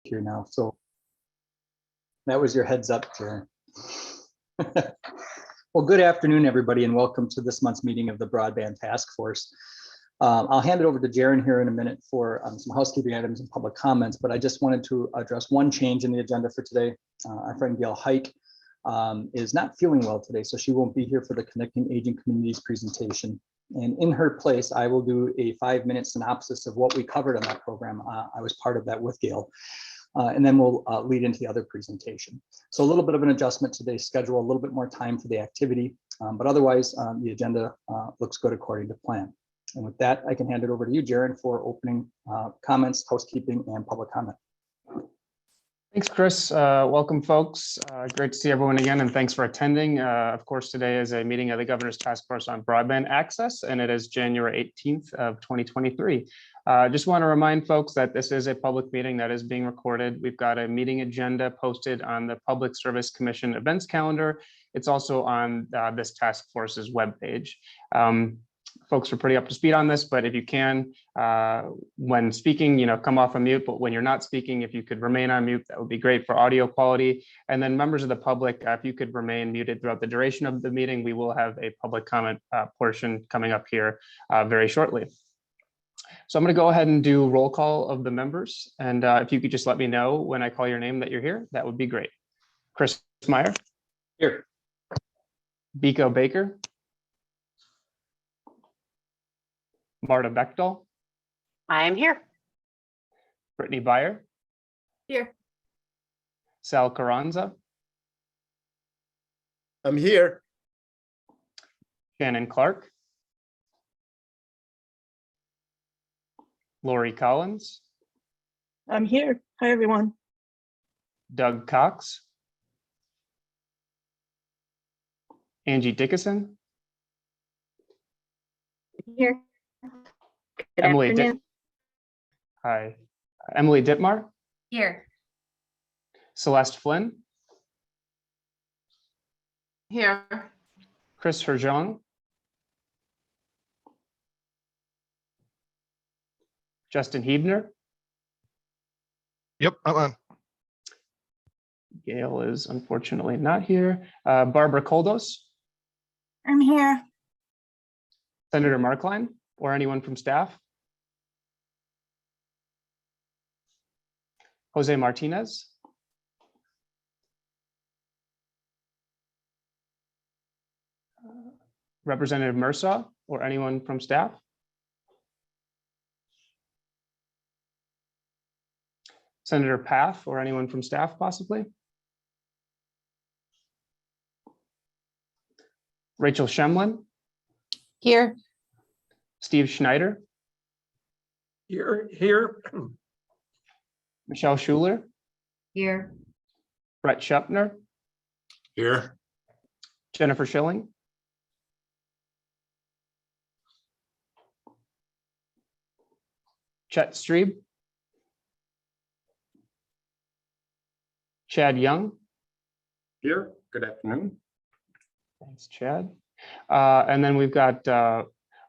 here now. So that was your heads up, Jaron. Well, good afternoon, everybody, and welcome to this month's meeting of the Broadband Task Force. I'll hand it over to Jaron here in a minute for some housekeeping items and public comments, but I just wanted to address one change in the agenda for today. Our friend Gail Hike is not feeling well today, so she won't be here for the Connecting Aging Communities presentation. And in her place, I will do a 5-minute synopsis of what we covered on that program. I was part of that with Gail. And then we'll lead into the other presentation. So a little bit of an adjustment to today's schedule, a little bit more time for the activity, but otherwise the agenda looks good according to plan. And with that, I can hand it over to you, Jaron, for opening comments, housekeeping, and public comment. Thanks, Chris. Welcome, folks. Great to see everyone again, and thanks for attending. Of course, today is a meeting of the Governor's Task Force on Broadband Access, and it is January 18th of 2023. Just want to remind folks that this is a public meeting that is being recorded. We've got a meeting agenda posted on the Public Service Commission events calendar. It's also on this task force's webpage. Folks are pretty up to speed on this, but if you can, when speaking, come off of mute, but when you're not speaking, if you could remain on mute, that would be great for audio quality. And then members of the public, if you could remain muted throughout the duration of the meeting, we will have a public comment portion coming up here very shortly. So I'm going to go ahead and do roll call of the members. And if you could just let me know when I call your name that you're here, that would be great. Chris Meyer. Here. Biko Baker. Marta Bechtel. I am here. Brittany Beyer. Here. Sal Carranza. I'm here. Shannon Clark. Lori Collins. I'm here. Hi, everyone. Doug Cox. Angie Dickinson. Here. Good Emily afternoon. Hi. Emily Dittmar. Here. Celeste Flynn. Here. Chris Herjong. Justin Hebner. Yep, I'm on. Gail is unfortunately not here. Barbara Koldos. I'm here. Senator Markline, or anyone from staff. Jose Martinez. Representative Mursaw, or anyone from staff. Senator Paff, or anyone from staff, possibly. Rachel Shemlin. Here. Steve Schneider. Here. Michelle Schuler. Here. Brett Shupner. Here. Jennifer Schilling. Chet Streeb. Chad Young. Here. Good afternoon. Thanks, Chad. And then we've got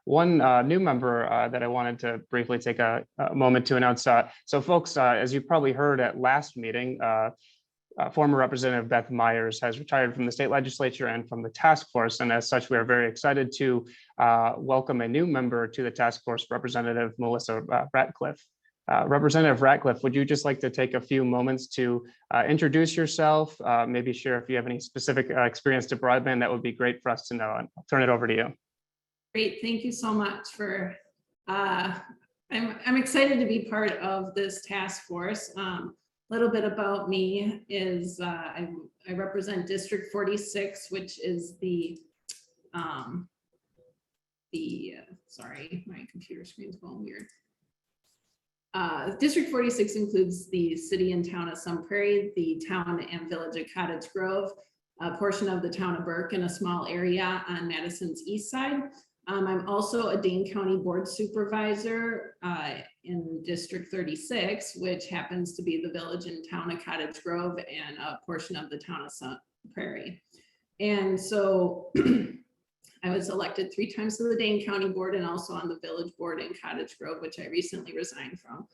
one new member that I wanted to briefly take a moment to announce. So folks, as you probably heard at last meeting, former Representative Beth Myers has retired from the state legislature and from the task force. And as such, we are very excited to welcome a new member to the task force, Representative Melissa Ratcliffe. Representative Ratcliffe, would you just like to take a few moments to introduce yourself, maybe share if you have any specific experience to broadband? That would be great for us to know. And I'll turn it over to you. Great, thank you so much for, I'm excited to be part of this task force. A little bit about me is I represent District 46, which is sorry, my computer screen's going weird. District 46 includes the city and town of Sun Prairie, the town and village of Cottage Grove, a portion of the town of Burke, and a small area on Madison's east side. I'm also a Dane County Board Supervisor in District 36, which happens to be the village and town of Cottage Grove and a portion of the town of Sun Prairie. And so I was elected 3 times to the Dane County Board and also on the Village Board in Cottage Grove, which I recently resigned from.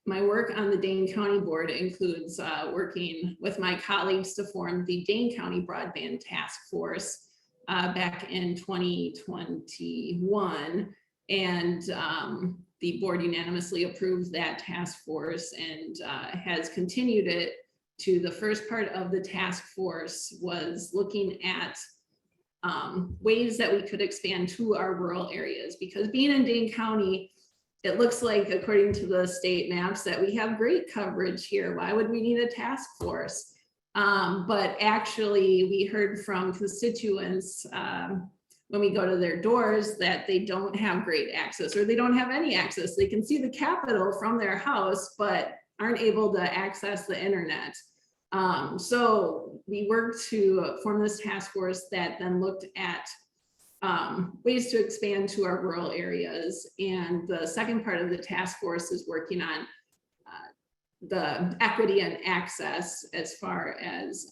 My work on the Dane County Board includes working with my colleagues to form the Dane County Broadband Task Force back in 2021. And the board unanimously approved that task force and has continued it to the first part of the task force was looking at ways that we could expand to our rural areas, because being in Dane County, it looks like, according to the state maps, that we have great coverage here. Why would we need a task force? But actually, we heard from constituents when we go to their doors that they don't have great access, or they don't have any access. They can see the Capitol from their house, but aren't able to access the internet. So we worked to form this task force that then looked at ways to expand to our rural areas. And the second part of the task force is working on the equity and access as far as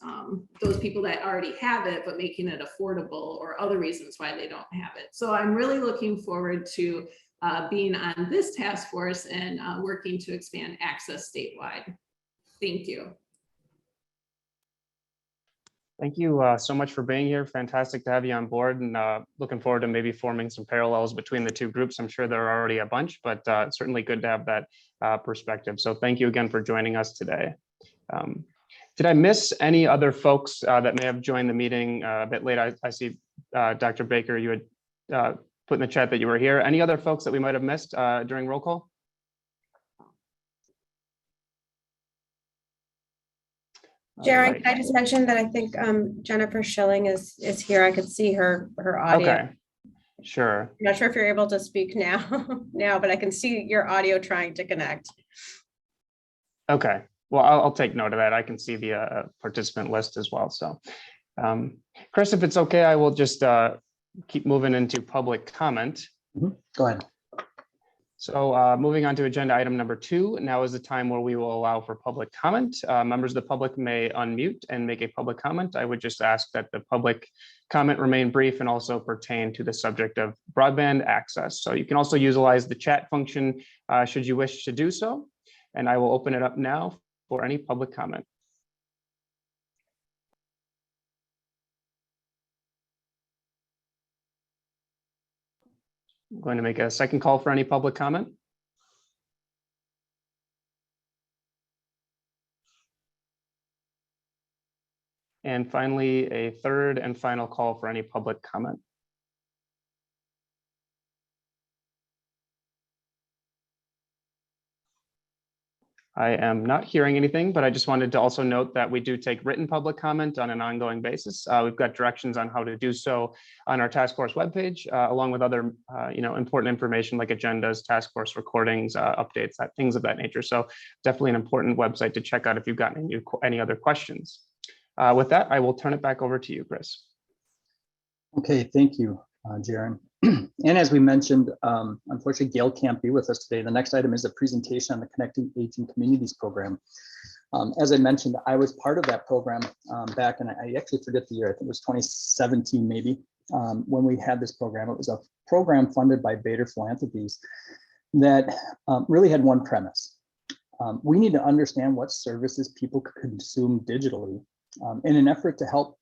those people that already have it, but making it affordable, or other reasons why they don't have it. So I'm really looking forward to being on this task force and working to expand access statewide. Thank you. Thank you so much for being here. Fantastic to have you on board, and looking forward to maybe forming some parallels between the two groups. I'm sure there are already a bunch, but certainly good to have that perspective. So thank you again for joining us today. Did I miss any other folks that may have joined the meeting a bit late? I see Dr. Baker, you had put in the chat that you were here. Any other folks that we might have missed during roll call? Jaron, Right. can I just mention that I think Jennifer Schilling is here. I could see her audio. Okay, sure. I'm not sure if you're able to speak now, but I can see your audio trying to connect. Okay, well, I'll take note of that. I can see the participant list as well. So, Chris, if it's okay, I will just keep moving into public comment. Go ahead. So moving on to agenda item number 2, now is the time where we will allow for public comment. Members of the public may unmute and make a public comment. I would just ask that the public comment remain brief and also pertain to the subject of broadband access. So you can also utilize the chat function should you wish to do so. And I will open it up now for any public comment. I'm going to make a second call for any public comment. And finally, a third and final call for any public comment. I am not hearing anything, but I just wanted to also note that we do take written public comment on an ongoing basis. We've got directions on how to do so on our task force webpage, along with other important information like agendas, task force recordings, updates, things of that nature. So definitely an important website to check out if you've got any other questions. With that, I will turn it back over to you, Chris. Okay, thank you, Jaron. And as we mentioned, unfortunately, Gail can't be with us today. The next item is a presentation on the Connecting Aging Communities program. As I mentioned, I was part of that program back, and I actually forget the year, I think it was 2017 maybe, when we had this program. It was a program funded by Bader Philanthropies that really had one premise. We need to understand what services people could consume digitally in an effort to help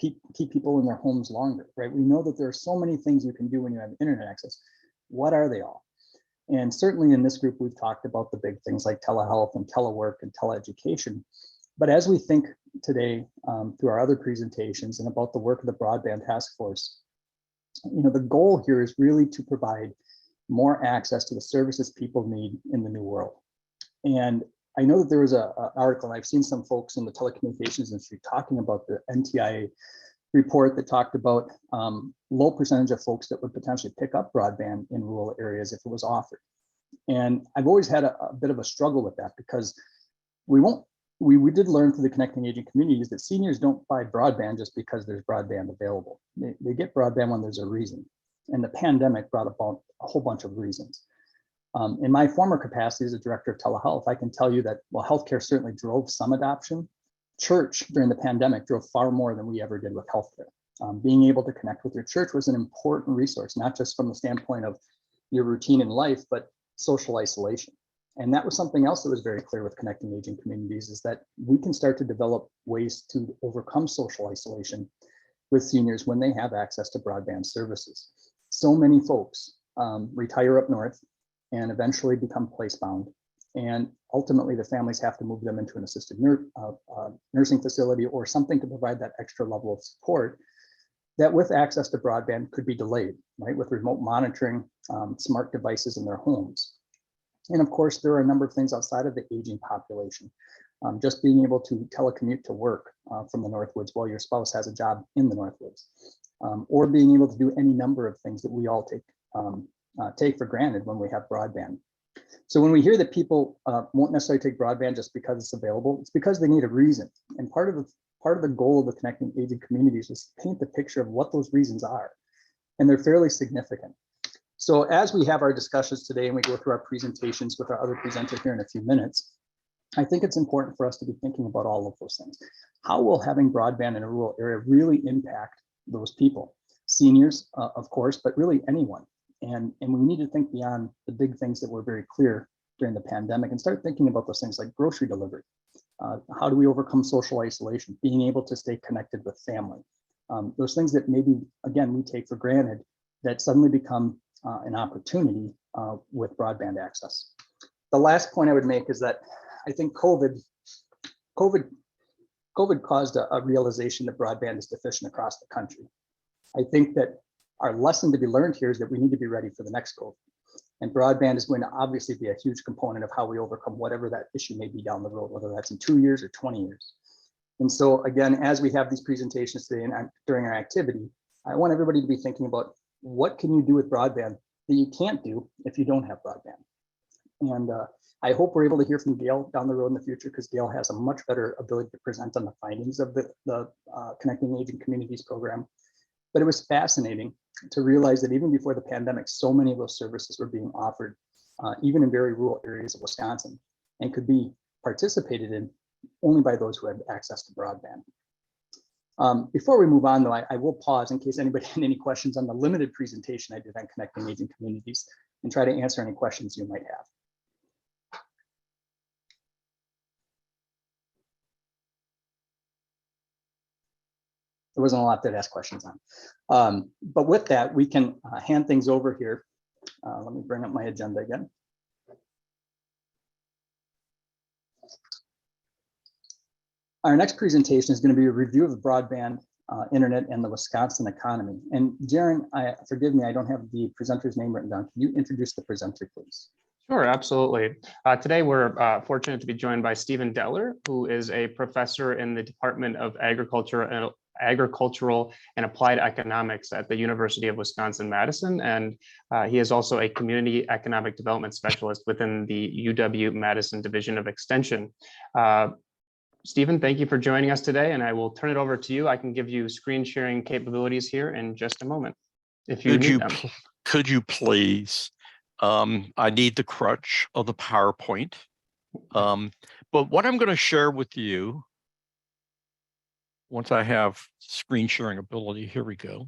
keep people in their homes longer, right? We know that there are so many things you can do when you have internet access. What are they all? And certainly in this group, we've talked about the big things like telehealth and telework and teleeducation. But as we think today through our other presentations and about the work of the Broadband Task Force, the goal here is really to provide more access to the services people need in the new world. And I know that there was an article, and I've seen some folks in the telecommunications industry talking about the NTIA report that talked about low percentage of folks that would potentially pick up broadband in rural areas if it was offered. And I've always had a bit of a struggle with that, because we did learn through the Connecting Aging Communities that seniors don't buy broadband just because there's broadband available. They get broadband when there's a reason. And the pandemic brought about a whole bunch of reasons. In my former capacity as a director of telehealth, I can tell you that while healthcare certainly drove some adoption, church during the pandemic drove far more than we ever did with healthcare. Being able to connect with your church was an important resource, not just from the standpoint of your routine in life, but social isolation. And that was something else that was very clear with Connecting Aging Communities, is that we can start to develop ways to overcome social isolation with seniors when they have access to broadband services. So many folks retire up north and eventually become place-bound. And ultimately, the families have to move them into an assisted nursing facility or something to provide that extra level of support that with access to broadband could be delayed, right? With remote monitoring, smart devices in their homes. And of course, there are a number of things outside of the aging population. Just being able to telecommute to work from the Northwoods while your spouse has a job in the Northwoods, or being able to do any number of things that we all take for granted when we have broadband. So when we hear that people won't necessarily take broadband just because it's available, it's because they need a reason. And part of the goal of the Connecting Aging Communities is to paint the picture of what those reasons are. And they're fairly significant. So as we have our discussions today and we go through our presentations with our other presenter here in a few minutes, I think it's important for us to be thinking about all of those things. How will having broadband in a rural area really impact those people? Seniors, of course, but really anyone. And we need to think beyond the big things that were very clear during the pandemic and start thinking about those things like grocery delivery. How do we overcome social isolation? Being able to stay connected with family. Those things that maybe, again, we take for granted that suddenly become an opportunity with broadband access. The last point I would make is that I think COVID caused a realization that broadband is deficient across the country. I think that our lesson to be learned here is that we need to be ready for the next COVID. And broadband is going to obviously be a huge component of how we overcome whatever that issue may be down the road, whether that's in 2 years or 20 years. And so again, as we have these presentations today and during our activity, I want everybody to be thinking about what can you do with broadband that you can't do if you don't have broadband. And I hope we're able to hear from Gail down the road in the future, because Gail has a much better ability to present on the findings of the Connecting Aging Communities program. But it was fascinating to realize that even before the pandemic, so many of those services were being offered, even in very rural areas of Wisconsin, and could be participated in only by those who had access to broadband. Before we move on, though, I will pause in case anybody had any questions on the limited presentation I did on Connecting Aging Communities and try to answer any questions you might have. There wasn't a lot to ask questions on. But with that, we can hand things over here. Let me bring up my agenda again. Our next presentation is going to be a review of the broadband internet and the Wisconsin economy. And Jaren, forgive me, I don't have the presenter's name written down. Can you introduce the presenter, please? Sure, absolutely. Today, we're fortunate to be joined by Stephen Deller, who is a professor in the Department of Agricultural and Applied Economics at the University of Wisconsin-Madison. And he is also a community economic development specialist within the UW-Madison Division of Extension. Stephen, thank you for joining us today, and I will turn it over to you. I can give you screen sharing capabilities here in just a moment, if you need them. Could you please? I need the crutch of the PowerPoint. But what I'm going to share with you, once I have screen sharing ability, here we go.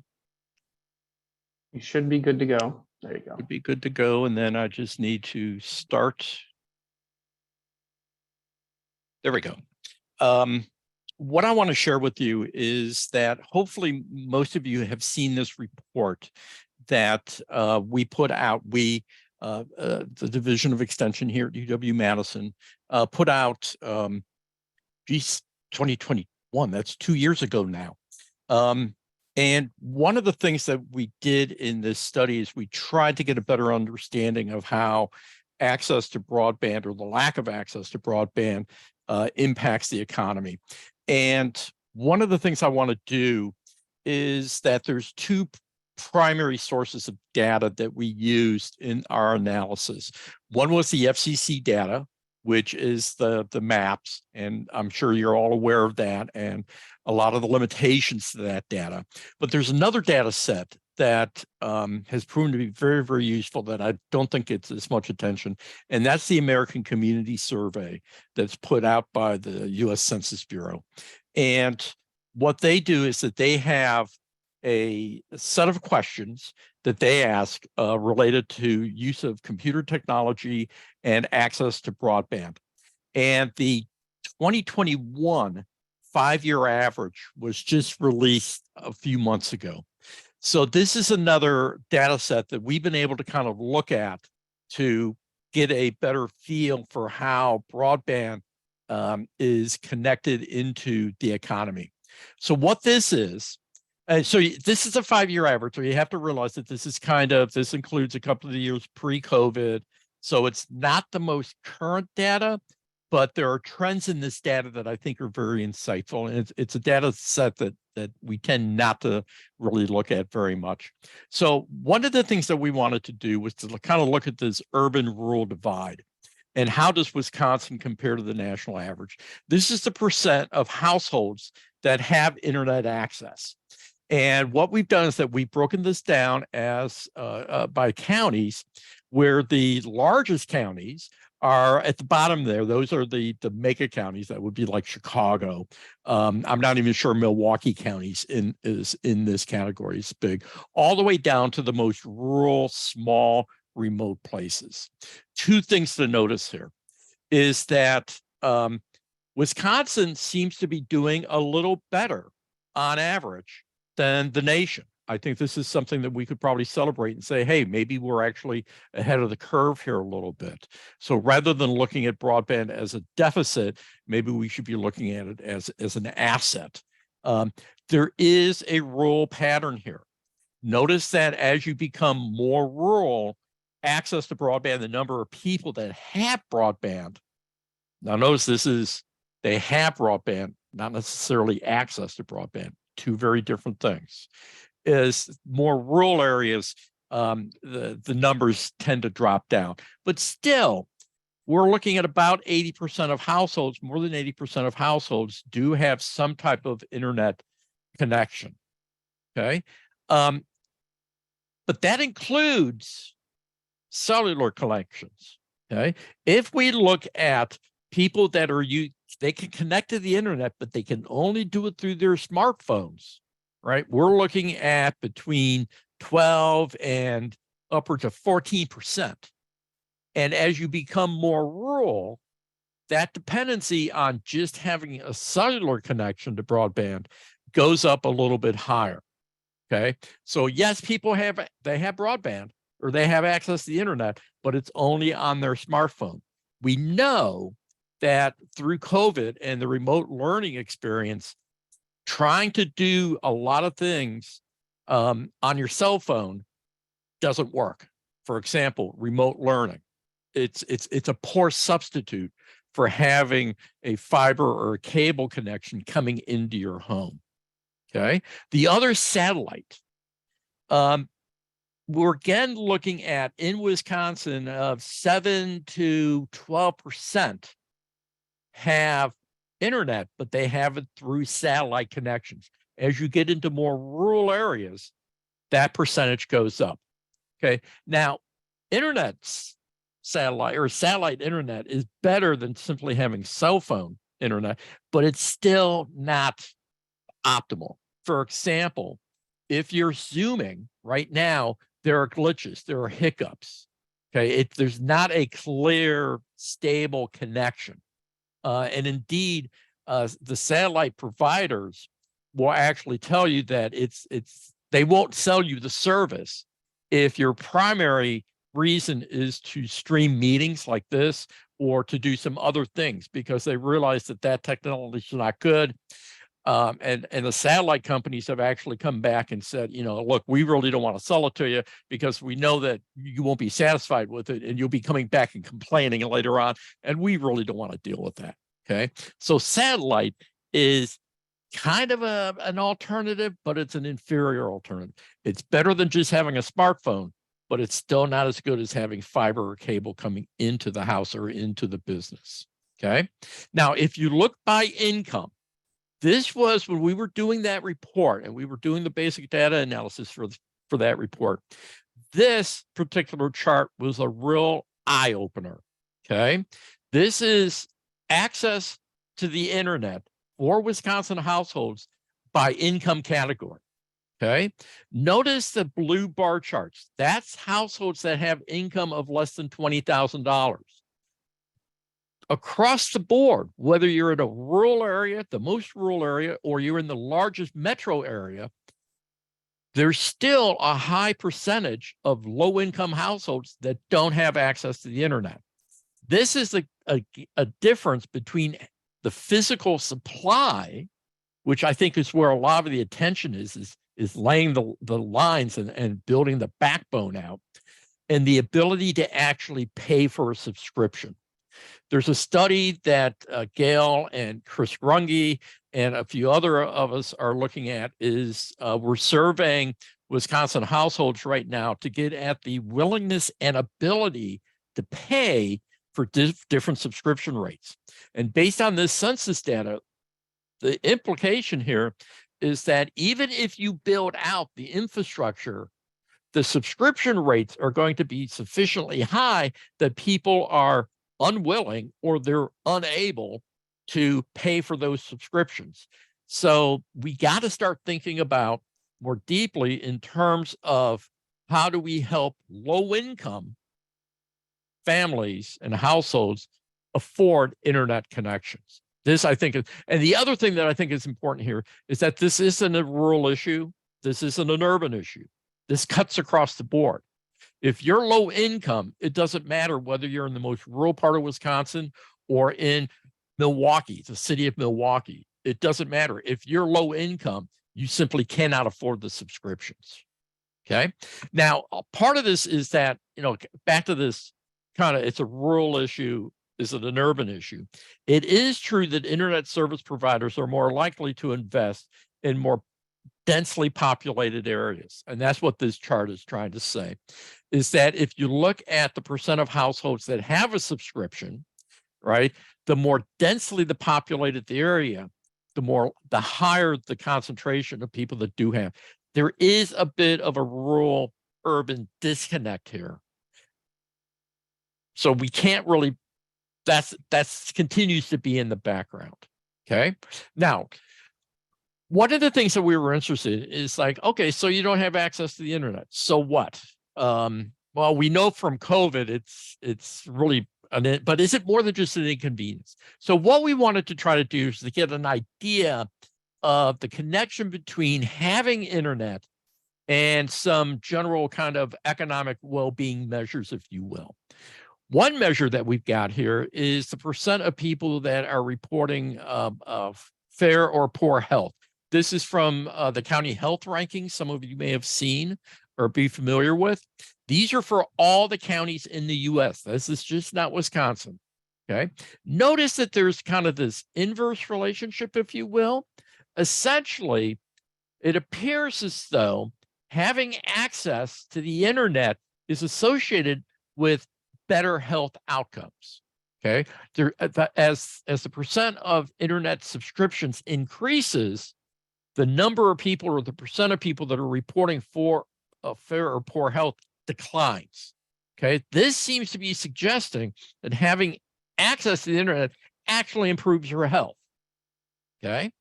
You should be good to go. There you go. Would be good to go, and then I just need to start. There we go. What I want to share with you is that hopefully most of you have seen this report that we put out. The Division of Extension here at UW-Madison put out 2021. That's 2 years ago now. And one of the things that we did in this study is we tried to get a better understanding of how access to broadband, or the lack of access to broadband, impacts the economy. And one of the things I want to do is that there's two primary sources of data that we used in our analysis. One was the FCC data, which is the maps, and I'm sure you're all aware of that and a lot of the limitations to that data. But there's another data set that has proven to be very, very useful that I don't think gets as much attention, and that's the American Community Survey that's put out by the U.S. Census Bureau. And what they do is that they have a set of questions that they ask related to use of computer technology and access to broadband. And the 2021 5-year average was just released a few months ago. So this is another data set that we've been able to kind of look at to get a better feel for how broadband is connected into the economy. So what this is, this is a 5-year average. So you have to realize that this includes a couple of years pre-COVID. So it's not the most current data, but there are trends in this data that I think are very insightful. And it's a data set that we tend not to really look at very much. So one of the things that we wanted to do was to kind of look at this urban-rural divide. And how does Wisconsin compare to the national average? This is the percent of households that have internet access. And what we've done is that we've broken this down as by counties, where the largest counties are at the bottom there. Those are the mega counties. That would be like Chicago. I'm not even sure Milwaukee County is in this category. It's big, all the way down to the most rural, small, remote places. Two things to notice here is that Wisconsin seems to be doing a little better on average than the nation. I think this is something that we could probably celebrate and say, hey, maybe we're actually ahead of the curve here a little bit. So rather than looking at broadband as a deficit, maybe we should be looking at it as an asset. There is a rural pattern here. Notice that as you become more rural, access to broadband, the number of people that have broadband. Now notice they have broadband, not necessarily access to broadband, two very different things. Is more rural areas, the numbers tend to drop down. But still, we're looking at about 80% of households, more than 80% of households do have some type of internet connection, okay? But that includes cellular connections, okay? If we look at people that they can connect to the internet, but they can only do it through their smartphones, right? We're looking at between 12 and upwards of 14%. And as you become more rural, that dependency on just having a cellular connection to broadband goes up a little bit higher, okay? So yes, they have broadband or they have access to the internet, but it's only on their smartphone. We know that through COVID and the remote learning experience, trying to do a lot of things on your cell phone doesn't work. For example, remote learning. It's a poor substitute for having a fiber or a cable connection coming into your home. Okay. The other satellite, we're again looking at in Wisconsin of 7 to 12% have internet, but they have it through satellite connections. As you get into more rural areas, that percentage goes up. Okay. Now, satellite internet is better than simply having cell phone internet, but it's still not optimal. For example, if you're Zooming right now, there are glitches, there are hiccups. Okay. There's not a clear, stable connection. And indeed, the satellite providers will actually tell you that they won't sell you the service if your primary reason is to stream meetings like this or to do some other things, because they realize that technology is not good. And the satellite companies have actually come back and said, look, we really don't want to sell it to you because we know that you won't be satisfied with it and you'll be coming back and complaining later on. And we really don't want to deal with that. Okay. So satellite is kind of an alternative, but it's an inferior alternative. It's better than just having a smartphone, but it's still not as good as having fiber or cable coming into the house or into the business. Okay. Now, if you look by income, this was when we were doing that report and we were doing the basic data analysis for that report. This particular chart was a real eye opener. Okay. This is access to the internet for Wisconsin households by income category. Okay. Notice the blue bar charts. That's households that have income of less than $20,000. Across the board, whether you're in a rural area, the most rural area, or you're in the largest metro area, there's still a high percentage of low-income households that don't have access to the internet. This is a difference between the physical supply, which I think is where a lot of the attention is laying the lines and building the backbone out, and the ability to actually pay for a subscription. There's a study that Gail and Chris Runge and a few other of us are looking at is we're surveying Wisconsin households right now to get at the willingness and ability to pay for different subscription rates. And based on this census data, the implication here is that even if you build out the infrastructure, the subscription rates are going to be sufficiently high that people are unwilling or they're unable to pay for those subscriptions. So we got to start thinking about more deeply in terms of how do we help low-income families and households afford internet connections. This, I think, and the other thing that I think is important here is that this isn't a rural issue. This isn't an urban issue. This cuts across the board. If you're low income, it doesn't matter whether you're in the most rural part of Wisconsin or in Milwaukee, the city of Milwaukee. It doesn't matter. If you're low income, you simply cannot afford the subscriptions. Okay. Now, part of this is that, back to this kind of, it's a rural issue. Is it an urban issue? It is true that internet service providers are more likely to invest in more densely populated areas. And that's what this chart is trying to say, is that if you look at the percent of households that have a subscription, right, the more densely the populated the area, the higher the concentration of people that do have. There is a bit of a rural urban disconnect here. So we can't really, that's continues to be in the background. Okay. Now, one of the things that we were interested in is like, okay, so you don't have access to the internet. So what? Well, we know from COVID, it's really, but is it more than just an inconvenience? So what we wanted to try to do is to get an idea of the connection between having internet and some general kind of economic well-being measures, if you will. One measure that we've got here is the percent of people that are reporting of fair or poor health. This is from the county health rankings. Some of you may have seen or be familiar with. These are for all the counties in the US. This is just not Wisconsin. Okay. Notice that there's kind of this inverse relationship, if you will. Essentially, it appears as though having access to the internet is associated with better health outcomes. Okay. As the percent of internet subscriptions increases, the number of people or the percent of people that are reporting for fair or poor health declines. Okay. This seems to be suggesting that having access to the internet actually improves your health. Okay.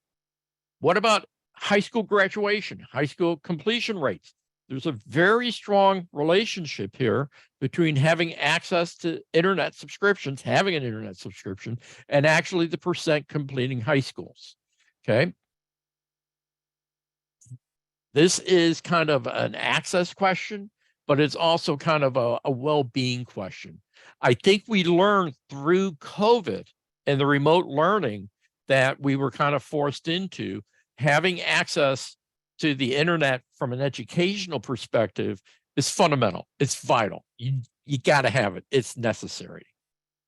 What about high school graduation, high school completion rates? There's a very strong relationship here between having access to internet subscriptions, having an internet subscription, and actually the percent completing high schools. Okay. This is kind of an access question, but it's also kind of a well-being question. I think we learned through COVID and the remote learning that we were kind of forced into. Having access to the internet from an educational perspective is fundamental. It's vital. You got to have it. It's necessary.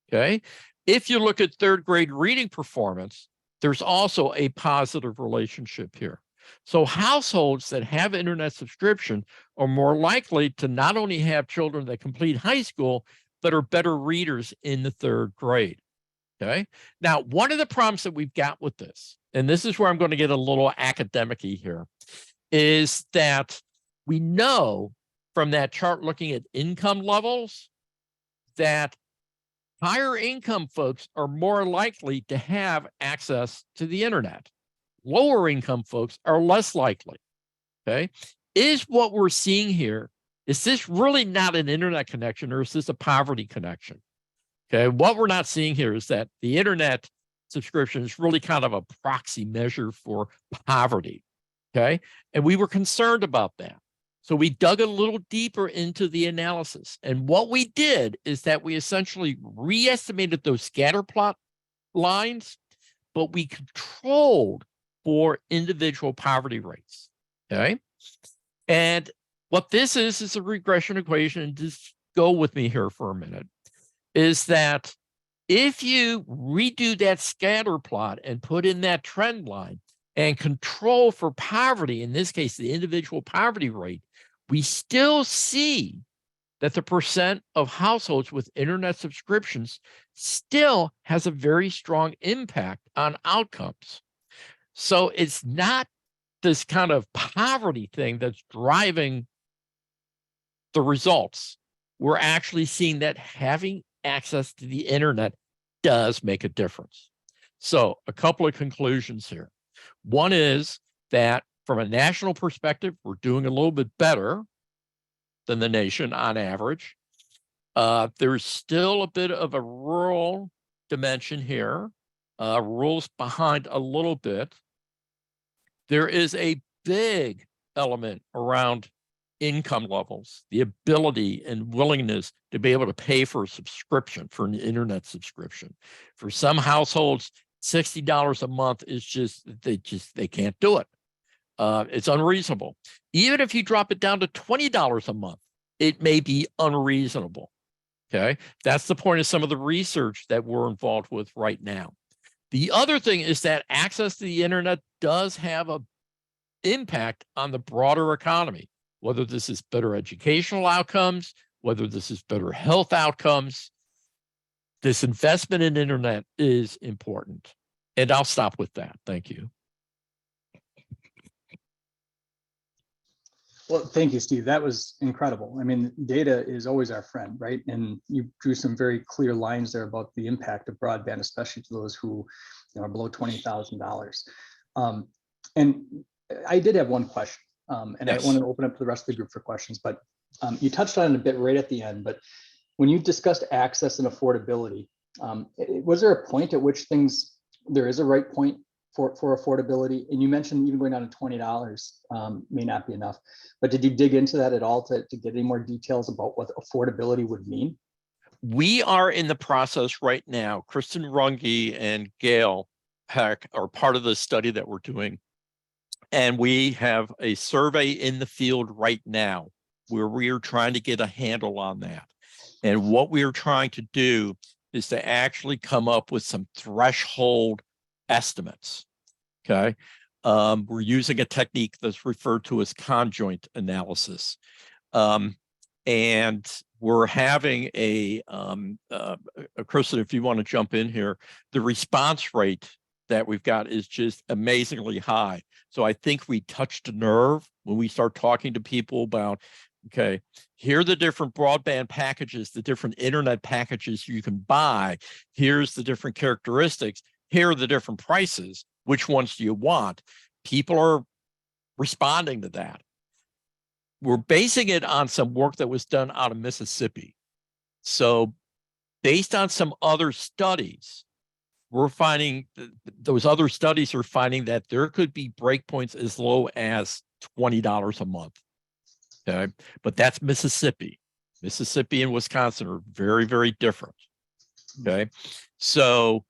Okay. If you look at third grade reading performance, there's also a positive relationship here. So households that have internet subscription are more likely to not only have children that complete high school, but are better readers in the third grade. Okay. Now, one of the problems that we've got with this, and this is where I'm going to get a little academic-y here, is that we know from that chart looking at income levels that higher income folks are more likely to have access to the internet. Lower income folks are less likely. okay, is what we're seeing here. Is this really not an internet connection, or is this a poverty connection? Okay, what we're not seeing here is that the internet subscription is really kind of a proxy measure for poverty. Okay, and we were concerned about that. So we dug a little deeper into the analysis. And what we did is that we essentially re-estimated those scatter plot lines, but we controlled for individual poverty rates. Okay. And what this is a regression equation. And just go with me here for a minute, is that if you redo that scatter plot and put in that trend line and control for poverty, in this case, the individual poverty rate, we still see that the percent of households with internet subscriptions still has a very strong impact on outcomes. So it's not this kind of poverty thing that's driving the results. We're actually seeing that having access to the internet does make a difference. So a couple of conclusions here. One is that from a national perspective, we're doing a little bit better than the nation on average. There's still a bit of a rural dimension here. Rural's behind a little bit. There is a big element around income levels, the ability and willingness to be able to pay for a subscription, for an internet subscription. For some households, $60 a month is they can't do it. It's unreasonable. Even if you drop it down to $20 a month, it may be unreasonable. Okay, that's the point of some of the research that we're involved with right now. The other thing is that access to the internet does have an impact on the broader economy, whether this is better educational outcomes, whether this is better health outcomes. This investment in internet is important. And I'll stop with that. Thank you. Well, thank you, Steve. That was incredible. I mean, data is always our friend, right? And you drew some very clear lines there about the impact of broadband, especially to those who are below $20,000. And I did have one question, and Yes. I want to open up to the rest of the group for questions, but you touched on it a bit right at the end. But when you discussed access and affordability, was there a point at which there is a right point for affordability? And you mentioned even going down to $20 may not be enough, but did you dig into that at all to get any more details about what affordability would mean? We are in the process right now. Kristen Runge and Gail Heck are part of the study that we're doing. And we have a survey in the field right now where we are trying to get a handle on that. And what we are trying to do is to actually come up with some threshold estimates. Okay. We're using a technique that's referred to as conjoint analysis. And we're having Kristen, if you want to jump in here, the response rate that we've got is just amazingly high. So I think we touched a nerve when we start talking to people about, okay, here are the different broadband packages, the different internet packages you can buy. Here's the different characteristics. Here are the different prices. Which ones do you want? People are responding to that. We're basing it on some work that was done out of Mississippi. So based on some other studies, we're finding those other studies are finding that there could be breakpoints as low as $20 a month. Okay, but that's Mississippi. Mississippi and Wisconsin are very, very different. Okay, so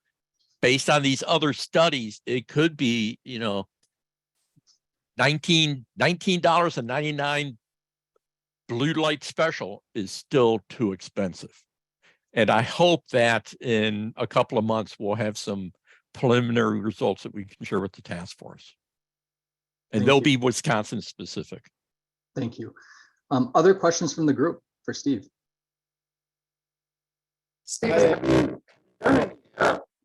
based on these other studies, it could be, $19.99 blue light special is still too expensive. And I hope that in a couple of months, we'll have some preliminary results that we can share with the task force. And they'll be Wisconsin specific. Thank you. Other questions from the group for Steve? Steve, have you done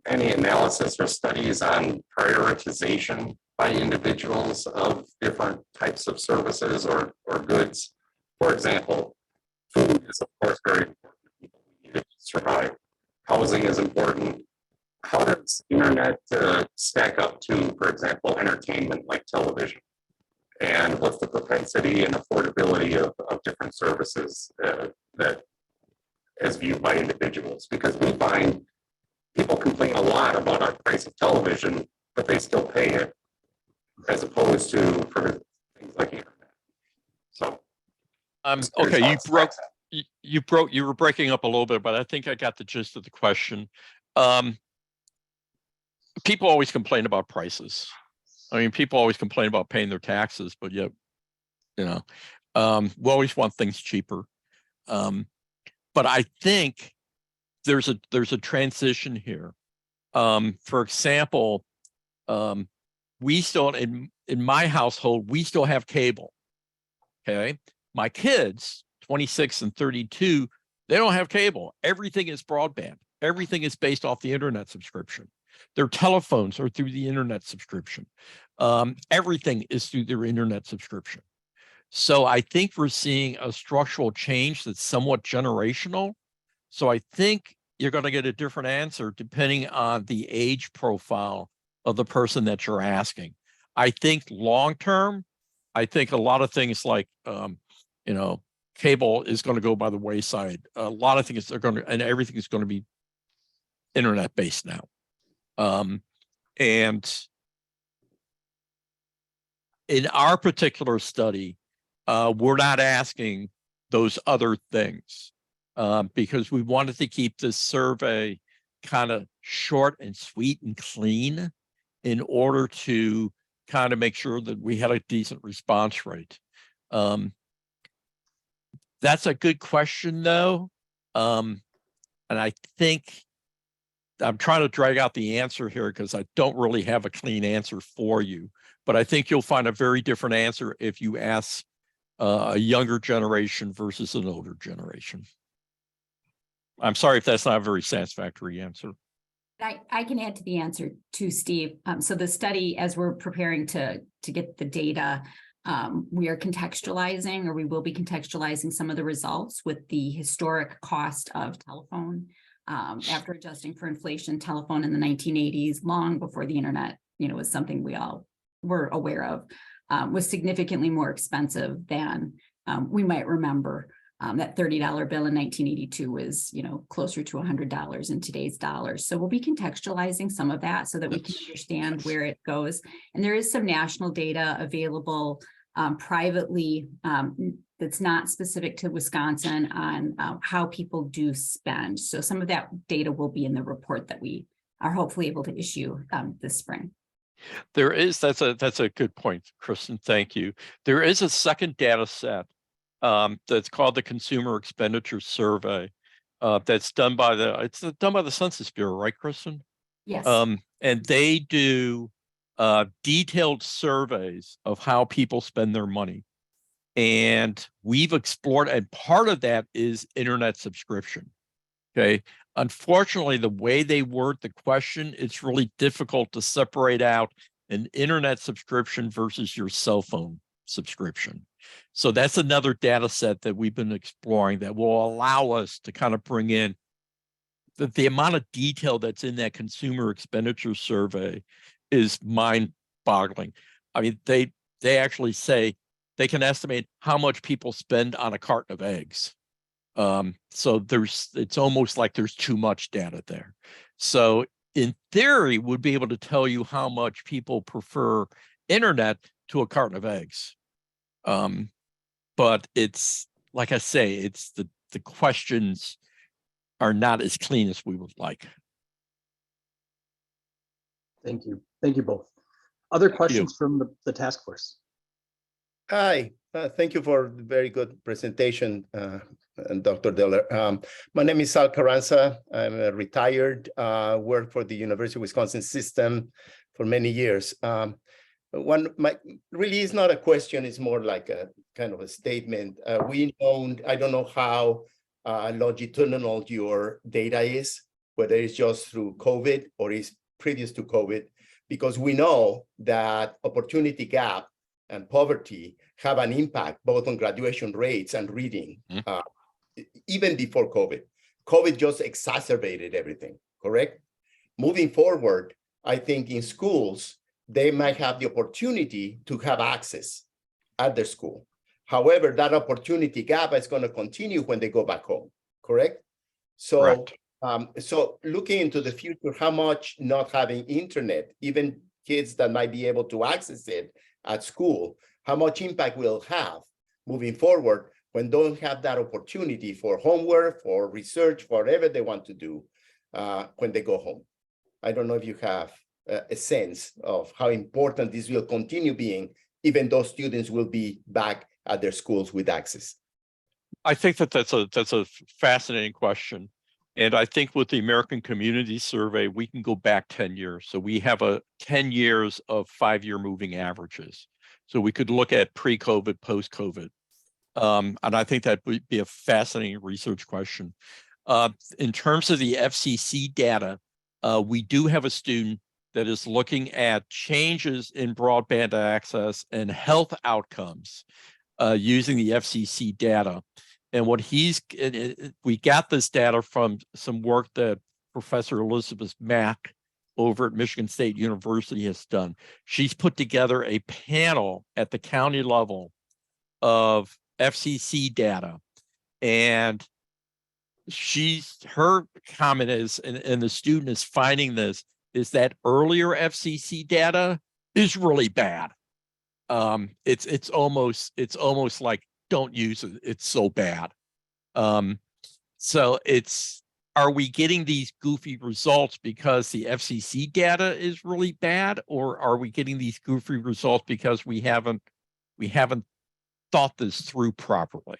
any analysis or studies on prioritization by individuals of different types of services or goods? For example, food is of course very important to survive. Housing is important. How does internet stack up to, for example, entertainment like television? and what's the propensity and affordability of different services that as viewed by individuals. Because we find people complain a lot about our price of television, but they still pay it, as opposed to for things like internet. So, okay, you were breaking up a little bit, but I think I got the gist of the question. People always complain about prices. I mean, people always complain about paying their taxes, but yet, we always want things cheaper. But I think there's a transition here. For example, we still in my household, we still have cable. Okay. My kids, 26 and 32, they don't have cable. Everything is broadband. Everything is based off the internet subscription. Their telephones are through the internet subscription. Everything is through their internet subscription. So I think we're seeing a structural change that's somewhat generational. So I think you're going to get a different answer depending on the age profile of the person that you're asking. I think long-term, I think a lot of things like, cable is going to go by the wayside. A lot of things are going to, and everything is going to be internet-based now. And in our particular study, we're not asking those other things because we wanted to keep this survey kind of short and sweet and clean in order to kind of make sure that we had a decent response rate. That's a good question, though. And I think I'm trying to drag out the answer here because I don't really have a clean answer for you. But I think you'll find a very different answer if you ask a younger generation versus an older generation. I'm sorry if that's not a very satisfactory answer. I can add to the answer too, Steve. So the study, as we're preparing to get the data, we are contextualizing, or we will be contextualizing some of the results with the historic cost of telephone. After adjusting for inflation, telephone in the 1980s, long before the internet, was something we all were aware of, was significantly more expensive than we might remember. That $30 bill in 1982 was, closer to $100 in today's dollars. So we'll be contextualizing some of that so that we can understand where it goes. And there is some national data available privately that's not specific to Wisconsin on how people do spend. So some of that data will be in the report that we are hopefully able to issue this spring. There is, that's a good point, Kristen, thank you. There is a second data set that's called the Consumer Expenditure Survey that's done by the Census Bureau, right, Kristen? Yes. And they do detailed surveys of how people spend their money. And we've explored, and part of that is internet subscription. Okay. Unfortunately, the way they word the question, it's really difficult to separate out an internet subscription versus your cell phone subscription. So that's another data set that we've been exploring that will allow us to kind of bring in the amount of detail that's in that consumer expenditure survey is mind-boggling. I mean, they actually say they can estimate how much people spend on a carton of eggs. So it's almost like there's too much data there. So in theory, we'd be able to tell you how much people prefer internet to a carton of eggs. But it's, like I say, it's the questions are not as clean as we would like. Thank you. Thank you both. Other questions from the task force? Hi, thank you for the very good presentation, and Dr. Diller. My name is Sal Carranza. I'm a retired, worked for the University of Wisconsin system for many years. Really is not a question, it's more like a kind of a statement. I don't know how longitudinal your data is, whether it's just through COVID or is previous to COVID, because we know that opportunity gap and poverty have an impact both on graduation rates and reading, even before COVID. COVID just exacerbated everything, correct? Moving forward, I think in schools, they might have the opportunity to have access at their school. However, that opportunity gap is going to continue when they go back home, correct? So, Correct. so looking into the future, how much not having internet, even kids that might be able to access it at school, how much impact will have moving forward when they don't have that opportunity for homework, for research, whatever they want to do when they go home. I don't know if you have a sense of how important this will continue being, even though students will be back at their schools with access. I think that that's a fascinating question. And I think with the American Community Survey, we can go back 10 years. So we have 10 years of 5-year moving averages. So we could look at pre-COVID, post-COVID. And I think that would be a fascinating research question. In terms of the FCC data, we do have a student that is looking at changes in broadband access and health outcomes using the FCC data. And what we got this data from some work that Professor Elizabeth Mack over at Michigan State University has done. She's put together a panel at the county level of FCC data. And her comment is, and the student is finding this, is that earlier FCC data is really bad. It's almost like don't use it. It's so bad. So are we getting these goofy results because the FCC data is really bad, or are we getting these goofy results because we haven't thought this through properly?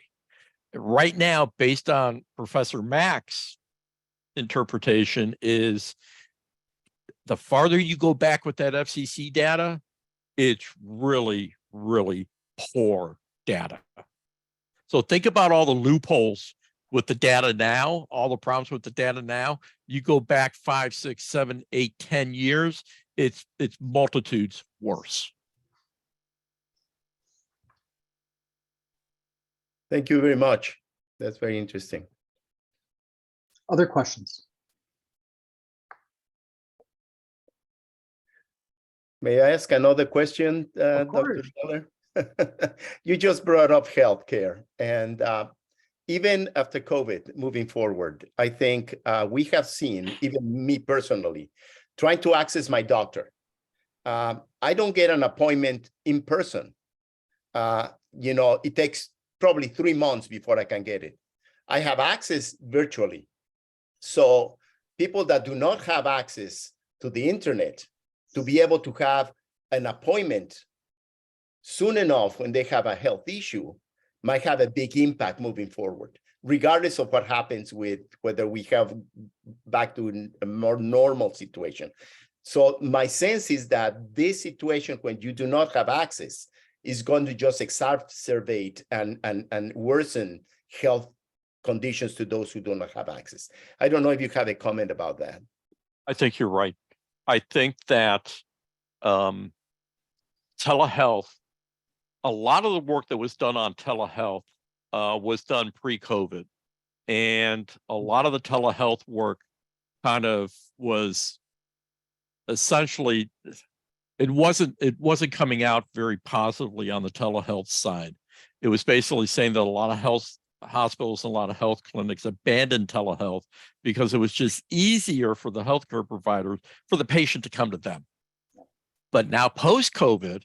Right now, based on Professor Mack's interpretation, is the farther you go back with that FCC data, it's really, really poor data. So think about all the loopholes with the data now, all the problems with the data now. You go back 5, 6, 7, 8, 10 years, it's multitudes worse. Thank you very much. That's very interesting. Other questions? May I ask another question, Of Dr. course. Scheller? You just brought up healthcare, and even after COVID, moving forward, I think we have seen, even me personally, trying to access my doctor. I don't get an appointment in person. It takes probably 3 months before I can get it. I have access virtually. So people that do not have access to the internet, to be able to have an appointment soon enough when they have a health issue, might have a big impact moving forward, regardless of what happens with whether we have back to a more normal situation. So my sense is that this situation, when you do not have access, is going to just exacerbate and worsen health conditions to those who do not have access. I don't know if you have a comment about that. I think you're right. I think that telehealth, a lot of the work that was done on telehealth was done pre-COVID. And a lot of the telehealth work kind of was essentially, it wasn't coming out very positively on the telehealth side. It was basically saying that a lot of health hospitals and a lot of health clinics abandoned telehealth because it was just easier for the healthcare providers, for the patient to come to them. But now post-COVID,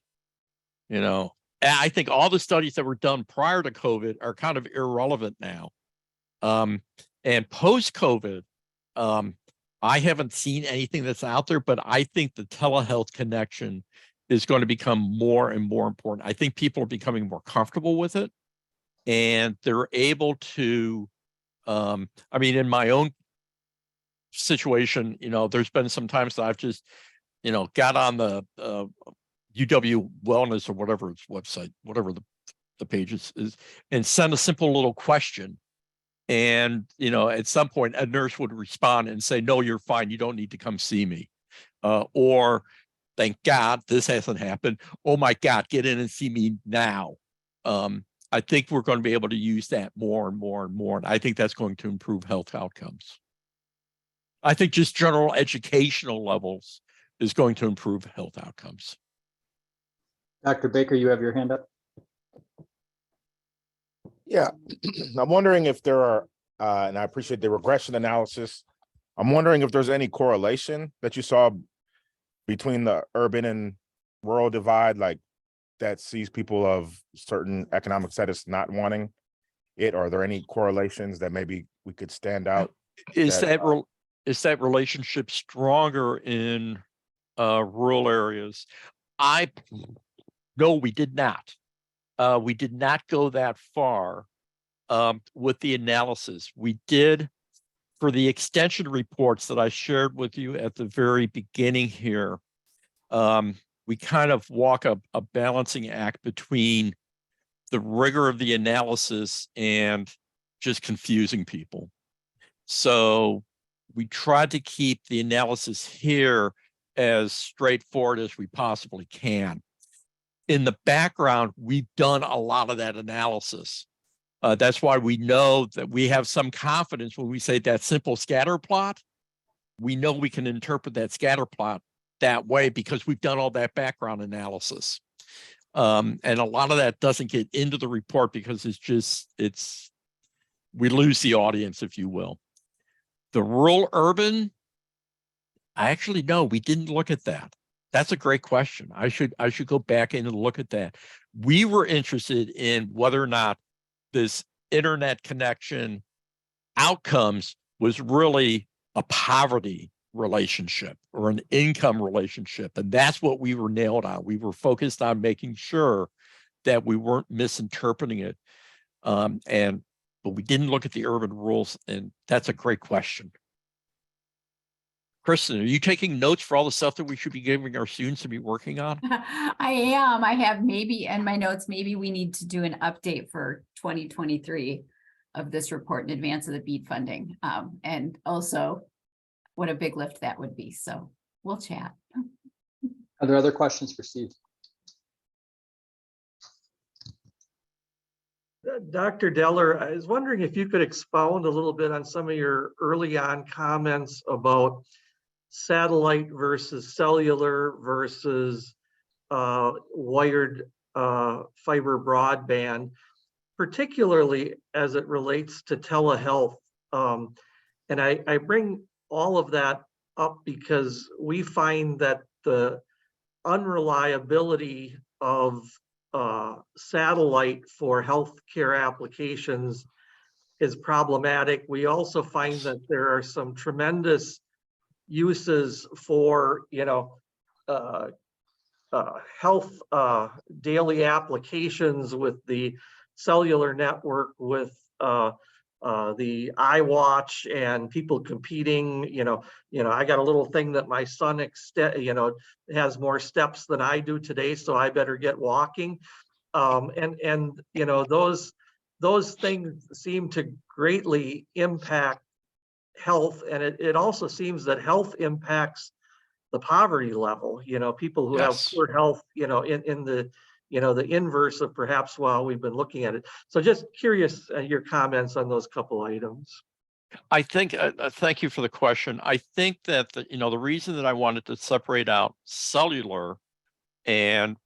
I think all the studies that were done prior to COVID are kind of irrelevant now. And post-COVID, I haven't seen anything that's out there, but I think the telehealth connection is going to become more and more important. I think people are becoming more comfortable with it, and they're able to, in my own situation, there's been some times that I've just, got on the UW Wellness or whatever its website, whatever the page is, and send a simple little question. And, at some point a nurse would respond and say, no, you're fine. You don't need to come see me. Or thank God this hasn't happened. Oh my God, get in and see me now. I think we're going to be able to use that more and more and more. And I think that's going to improve health outcomes. I think just general educational levels is going to improve health outcomes. Dr. Baker, you have your hand up. Yeah, I'm wondering if there are, and I appreciate the regression analysis. I'm wondering if there's any correlation that you saw between the urban and rural divide, like that sees people of certain economic status not wanting it. Are there any correlations that maybe we could stand out? Is that relationship stronger in rural areas? No, we did not. We did not go that far with the analysis. We did for the extension reports that I shared with you at the very beginning here. We kind of walk a balancing act between the rigor of the analysis and just confusing people. So we tried to keep the analysis here as straightforward as we possibly can. In the background, we've done a lot of that analysis. That's why we know that we have some confidence when we say that simple scatter plot. We know we can interpret that scatter plot that way because we've done all that background analysis. And a lot of that doesn't get into the report because we lose the audience, if you will. The rural urban, I actually know we didn't look at that. That's a great question. I should go back in and look at that. We were interested in whether or not this internet connection outcomes was really a poverty relationship or an income relationship. And that's what we were nailed on. We were focused on making sure that we weren't misinterpreting it. But we didn't look at the urban rules, and that's a great question. Kristen, are you taking notes for all the stuff that we should be giving our students to be working on? I am. I have maybe in my notes, maybe we need to do an update for 2023 of this report in advance of the BEAD funding. And also what a big lift that would be. So we'll chat. Are there other questions for Steve? Dr. Deller, I was wondering if you could expound a little bit on some of your early on comments about satellite versus cellular versus wired fiber broadband, particularly as it relates to telehealth. And I bring all of that up because we find that the unreliability of satellite for healthcare applications is problematic. We also find that there are some tremendous uses for, health daily applications with the cellular network, with the iWatch and people competing. I got a little thing that my son has more steps than I do today, so I better get walking. Those things seem to greatly impact health, and it also seems that health impacts the poverty level. People who have poor health, in the the inverse of perhaps while we've been looking at it. So just curious your comments on those couple items. I think, thank you for the question. I think that the reason that I wanted to separate out cellular and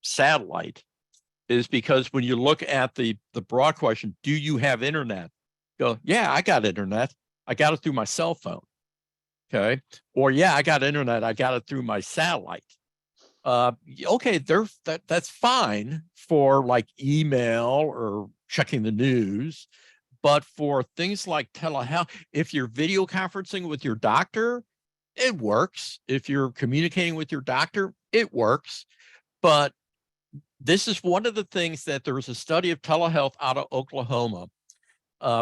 satellite is because when you look at the broad question, do you have internet? Go, yeah, I got internet. I got it through my cell phone. Okay. Or yeah, I got internet. I got it through my satellite. Okay, that's fine for like email or checking the news. But for things like telehealth, if you're video conferencing with your doctor, it works. If you're communicating with your doctor, it works. But this is one of the things that there was a study of telehealth out of Oklahoma.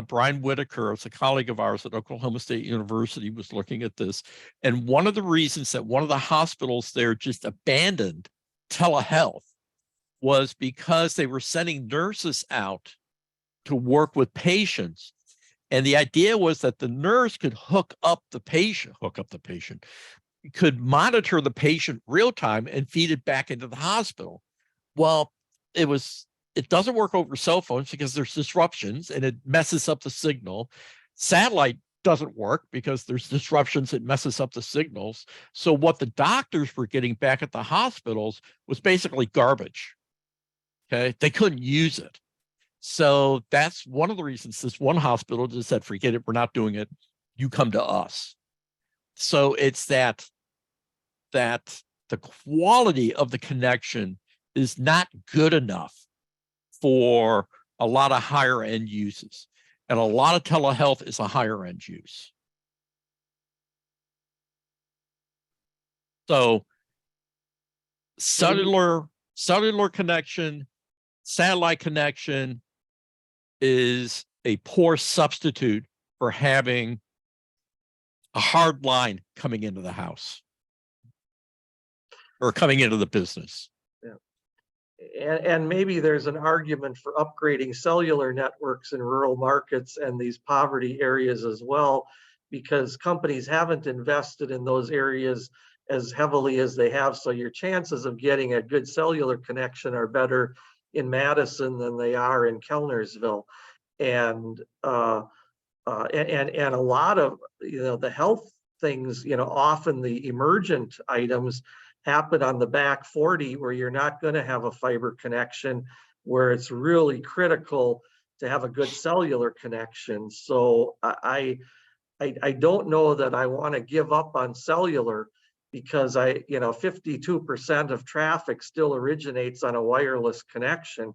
Brian Whitaker, as a colleague of ours at Oklahoma State University, was looking at this. And one of the reasons that one of the hospitals there just abandoned telehealth was because they were sending nurses out to work with patients. And the idea was that the nurse could hook up the patient, could monitor the patient real time and feed it back into the hospital. Well, it doesn't work over cell phones because there's disruptions and it messes up the signal. Satellite doesn't work because there's disruptions, it messes up the signals. So what the doctors were getting back at the hospitals was basically garbage. Okay, they couldn't use it. So that's one of the reasons this one hospital just said, forget it, we're not doing it. You come to us. So it's that the quality of the connection is not good enough for a lot of higher end uses. And a lot of telehealth is a higher end use. So cellular connection, satellite connection is a poor substitute for having a hard line coming into the house or coming into the business. And maybe there's an argument for upgrading cellular networks in rural markets and these poverty areas as well, because companies haven't invested in those areas as heavily as they have. So your chances of getting a good cellular connection are better in Madison than they are in Kellnersville. And a lot of, the health things, often the emergent items happen on the back 40 where you're not going to have a fiber connection, where it's really critical to have a good cellular connection. So I don't know that I want to give up on cellular, because 52% of traffic still originates on a wireless connection,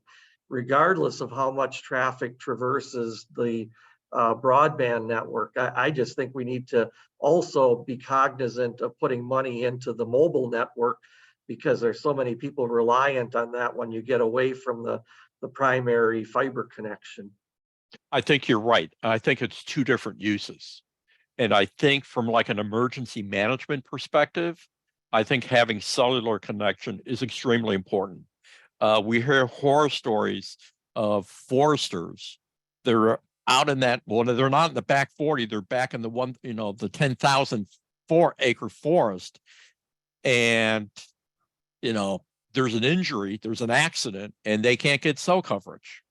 regardless of how much traffic traverses the broadband network. I just think we need to also be cognizant of putting money into the mobile network, because there's so many people reliant on that when you get away from the primary fiber connection. I think you're right. I think it's two different uses. And I think from like an emergency management perspective, I think having cellular connection is extremely important. We hear horror stories of foresters. They're out in that, well, they're not in the back 40, they're back in the the 10,000 acre forest. And, there's an injury, there's an accident, and they can't get cell coverage.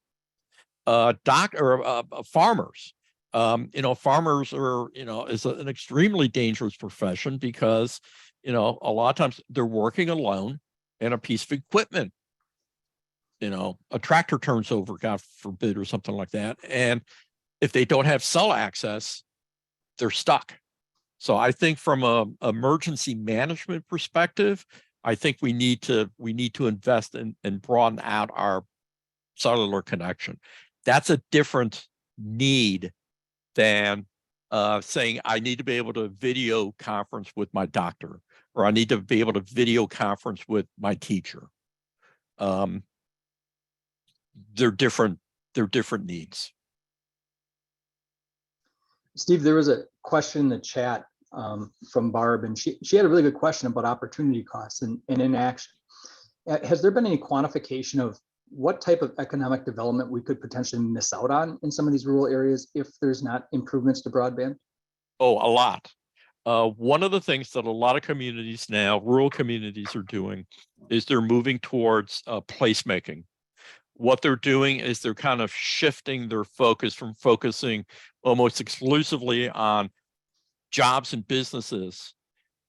Farmers, farmers are, is an extremely dangerous profession, because, a lot of times they're working alone, and a piece of equipment, a tractor turns over, God forbid, or something like that. And if they don't have cell access, they're stuck. So I think from an emergency management perspective, I think we need to invest in and broaden out our cellular connection. That's a different need than saying I need to be able to video conference with my doctor, or I need to be able to video conference with my teacher. They're different needs. Steve, there was a question in the chat from Barb, and she had a really good question about opportunity costs and inaction. Has there been any quantification of what type of economic development we could potentially miss out on in some of these rural areas if there's not improvements to broadband? Oh, a lot. One of the things that a lot of communities now, rural communities, are doing is they're moving towards placemaking. What they're doing is they're kind of shifting their focus from focusing almost exclusively on jobs and businesses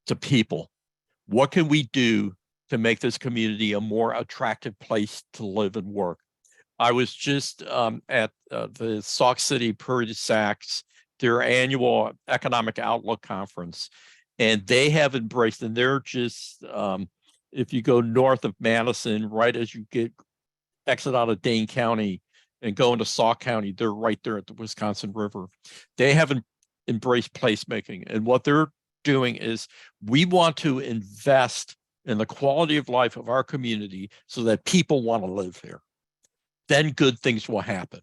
to people. What can we do to make this community a more attractive place to live and work? I was just at the Sauk City Prairie Sacks, their annual Economic Outlook Conference, and they have embraced, and they're just, if you go north of Madison, right as you exit out of Dane County and go into Sauk County, they're right there at the Wisconsin River. They haven't embraced placemaking. And what they're doing is, we want to invest in the quality of life of our community so that people want to live here. Then good things will happen.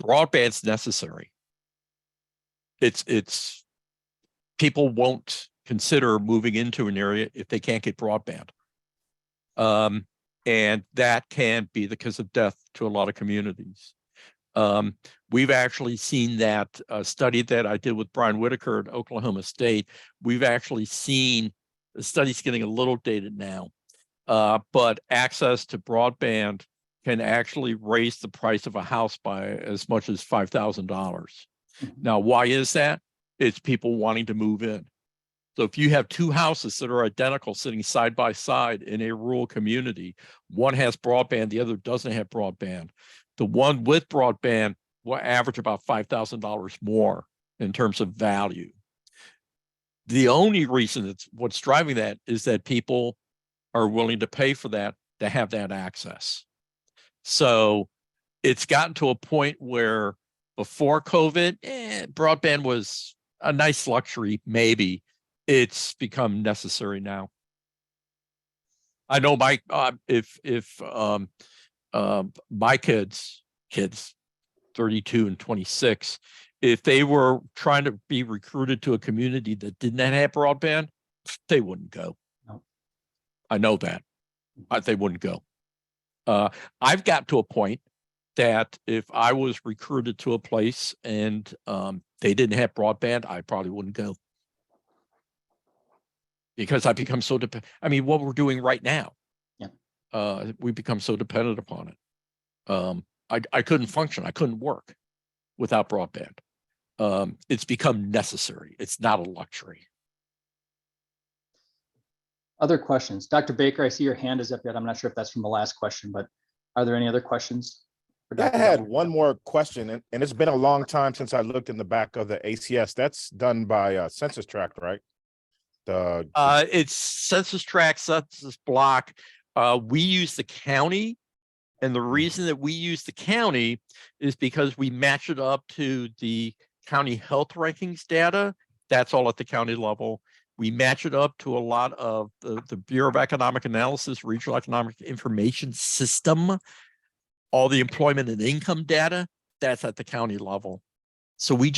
Broadband's necessary. It's people won't consider moving into an area if they can't get broadband. And that can be the cause of death to a lot of communities. We've actually seen that study that I did with Brian Whitaker at Oklahoma State. We've actually seen the study's getting a little dated now, but access to broadband can actually raise the price of a house by as much as $5,000. Now, why is that? It's people wanting to move in. So if you have two houses that are identical sitting side by side in a rural community, one has broadband, the other doesn't have broadband. The one with broadband will average about $5,000 more in terms of value. The only reason that's what's driving that is that people are willing to pay for that to have that access. So it's gotten to a point where before COVID, broadband was a nice luxury, maybe. It's become necessary now. I know my if my kids 32 and 26, if they were trying to be recruited to a community that didn't have broadband, they wouldn't go. No. I know that. They wouldn't go. I've got to a point that if I was recruited to a place and they didn't have broadband, I probably wouldn't go. Because I become so dependent. I mean, what we're doing right now, we become so dependent upon it. I couldn't function. I couldn't work without broadband. It's become necessary. It's not a luxury. Other questions? Dr. Baker, I see your hand is up yet. I'm not sure if that's from the last question, but are there any other questions? For I Dr. had Butler? one more question, and it's been a long time since I looked in the back of the ACS. That's done by Census Tract, right? It's census tract, census block. We use the county, and the reason that we use the county is because we match it up to the county health rankings data. That's all at the county level. We match it up to a lot of the Bureau of Economic Analysis, Regional Economic Information System, all the employment and income data. That's at the county level. So we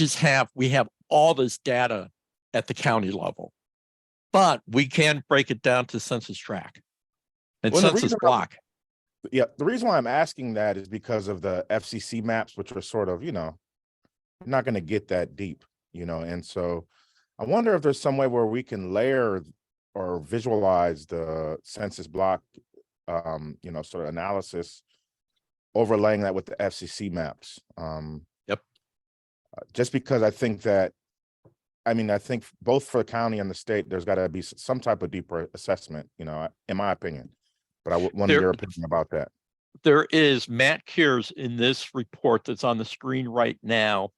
have all this data at the county level. But we can break it down to census tract and census block. Yeah, the reason why I'm asking that is because of the FCC maps, which are sort of, not going to get that deep, and so I wonder if there's some way where we can layer or visualize the census block, sort of analysis, overlaying that with the FCC maps. Yep. Just because I think that, I think both for the county and the state, there's got to be some type of deeper assessment, in my opinion. But I wanted your opinion about that. There is Matt Kears in this report that's on the screen right now.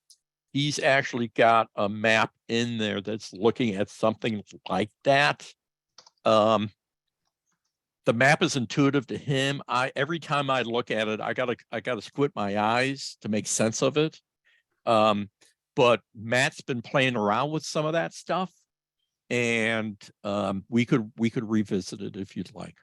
He's actually got a map in there that's looking at something like that. The map is intuitive to him. Every time I look at it, I gotta squint my eyes to make sense of it. But Matt's been playing around with some of that stuff, and we could revisit it if you'd like.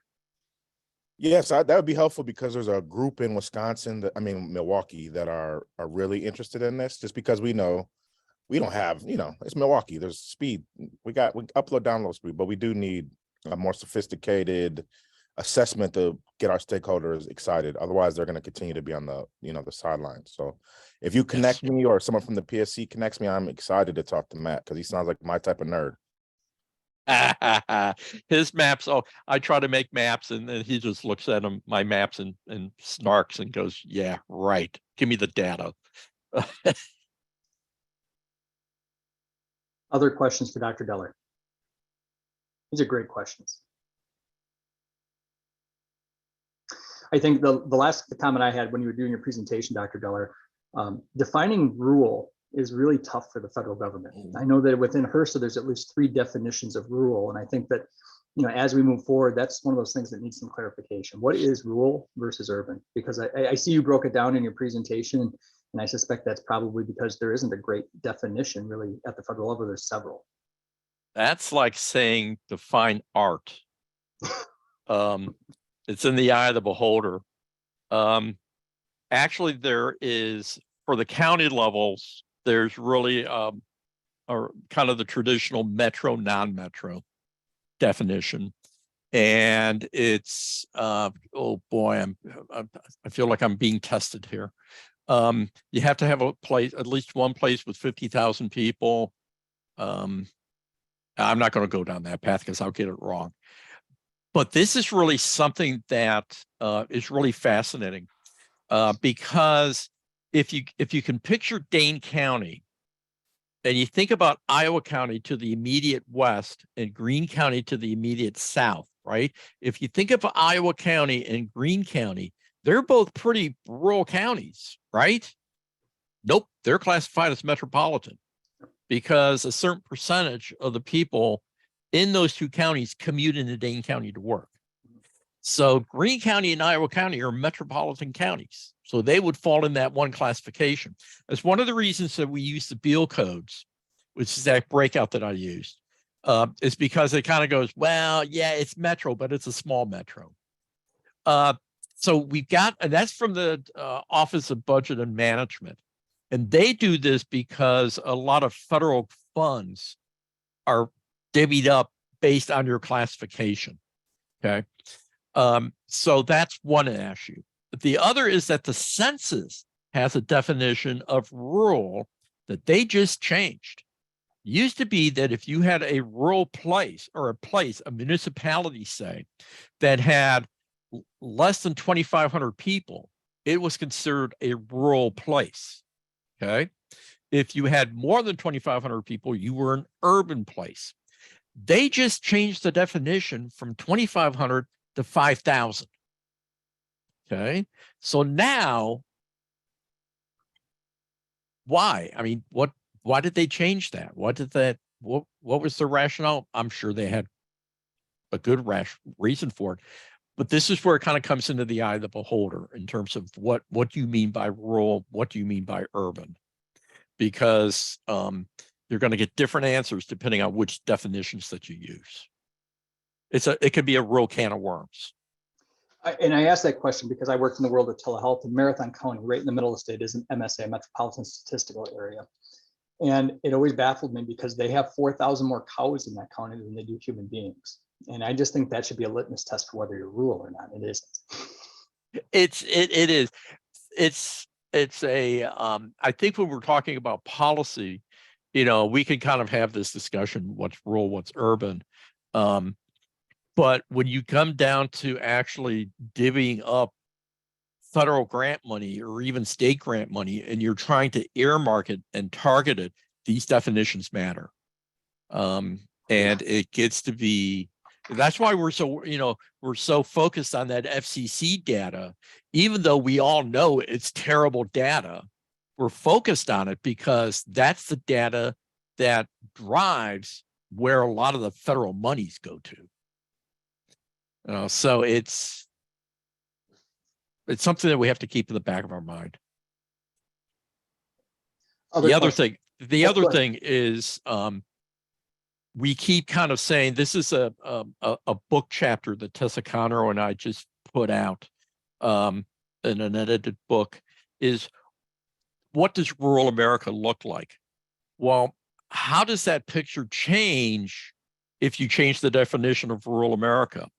Yes, that would be helpful because there's a group in Wisconsin, Milwaukee, that are really interested in this. Just because we know we don't have, it's Milwaukee. There's speed. We upload download speed, but we do need a more sophisticated assessment to get our stakeholders excited. Otherwise, they're going to continue to be on the the sidelines. So if you connect me or someone from the PSC connects me, I'm excited to talk to Matt because he sounds like my type of nerd. His maps. Oh, I try to make maps, and then he just looks at my maps and snarks and goes, "Yeah, right. Give me the data." Other questions for Dr. Deller? These are great questions. I think the last comment I had when you were doing your presentation, Dr. Deller, defining rural is really tough for the federal government. I know that within HRSA, there's at least 3 definitions of rural. And I think that, as we move forward, that's one of those things that needs some clarification. What is rural versus urban? Because I see you broke it down in your presentation, and I suspect that's probably because there isn't a great definition really at the federal level. There's several. That's like saying define art. It's in the eye of the beholder. Actually, there is, for the county levels, there's really or kind of the traditional metro, non-metro definition. And it's, oh boy, I feel like I'm being tested here. You have to have a place, at least one place with 50,000 people. I'm not going to go down that path because I'll get it wrong. But this is really something that is really fascinating because if you can picture Dane County, and you think about Iowa County to the immediate west and Greene County to the immediate south, right? If you think of Iowa County and Greene County, they're both pretty rural counties, right? Nope, they're classified as metropolitan because a certain percentage of the people in those two counties commute into Dane County to work. So Greene County and Iowa County are metropolitan counties. So they would fall in that one classification. That's one of the reasons that we use the Beal codes, which is that breakout that I used. Is because it kind of goes, well, yeah, it's metro, but it's a small metro. So we've got, and that's from the Office of Budget and Management. And they do this because a lot of federal funds are divvied up based on your classification. Okay. So that's one issue. But the other is that the census has a definition of rural that they just changed. It used to be that if you had a rural place or a municipality, say, that had less than 2,500 people, it was considered a rural place. Okay. If you had more than 2,500 people, you were an urban place. They just changed the definition from 2,500 to 5,000. Okay. So now, why? I mean, why did they change that? What was the rationale? I'm sure they had a good reason for it. But this is where it kind of comes into the eye of the beholder in terms of what do you mean by rural? What do you mean by urban? Because you're going to get different answers depending on which definitions that you use. It could be a real can of worms. And I asked that question because I worked in the world of telehealth, and Marathon County, right in the middle of the state, is an MSA, Metropolitan Statistical Area. And it always baffled me because they have 4,000 more cows in that county than they do human beings. And I just think that should be a litmus test for whether you're rural or not. It isn't. It is. It's a, I think when we're talking about policy, we can kind of have this discussion, what's rural, what's urban. But when you come down to actually divvying up federal grant money or even state grant money, and you're trying to earmark it and target it, these definitions matter. And it gets to be, that's why we're so focused on that FCC data, even though we all know it's terrible data. We're focused on it because that's the data that drives where a lot of the federal monies go to. So it's something that we have to keep in the back of our mind. The other thing is we keep kind of saying, this is a book chapter that Tessa Conroe and I just put out in an edited book, is what does rural America look like? Well, how does that picture change if you change the definition of rural America?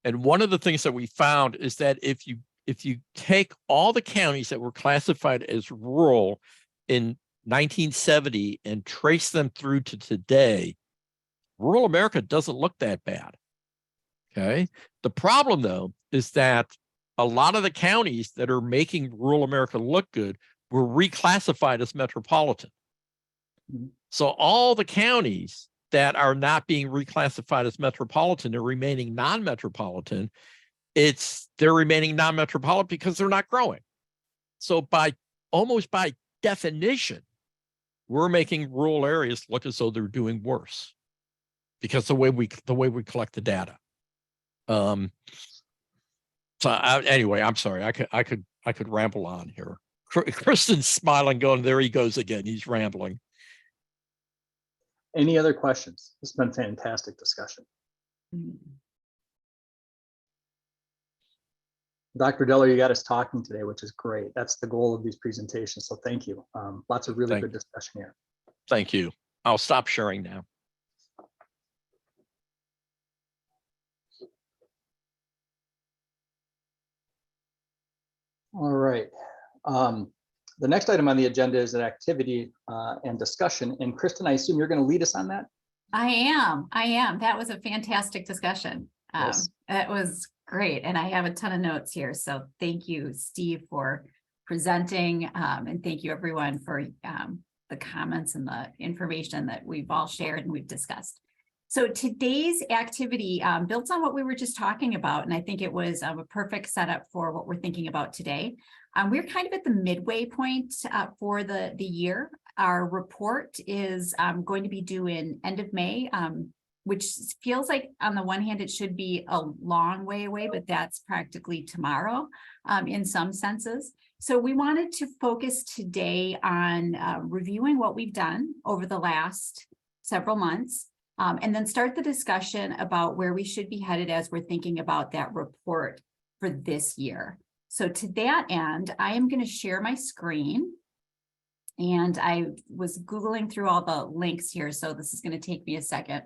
And one of the things that we found is that if you take all the counties that were classified as rural in 1970 and trace them through to today, rural America doesn't look that bad. Okay. The problem, though, is that a lot of the counties that are making rural America look good were reclassified as metropolitan. Mm-hmm. So all the counties that are not being reclassified as metropolitan are remaining non-metropolitan. They're remaining non-metropolitan because they're not growing. So almost by definition, we're making rural areas look as though they're doing worse because the way we collect the data. Anyway, I'm sorry. I could ramble on here. Kristen's smiling, going, there he goes again. He's rambling. Any other questions? It's been a fantastic discussion. Dr. Deller, you got us talking today, which is great. That's the goal of these presentations. So thank you. Lots of really good discussion here. Thank you. I'll stop sharing now. All right. The next item on the agenda is an activity and discussion. And Kristen, I assume you're going to lead us on that? I am. That was a fantastic discussion. Yes. That was great. And I have a ton of notes here. So thank you, Steve, for presenting. And thank you, everyone, for the comments and the information that we've all shared and we've discussed. So today's activity built on what we were just talking about, and I think it was a perfect setup for what we're thinking about today. We're kind of at the midway point for the year. Our report is going to be due in end of May, which feels like on the one hand, it should be a long way away, but that's practically tomorrow in some senses. So we wanted to focus today on reviewing what we've done over the last several months, and then start the discussion about where we should be headed as we're thinking about that report for this year. So to that end, I am going to share my screen. And I was Googling through all the links here, so this is going to take me a second.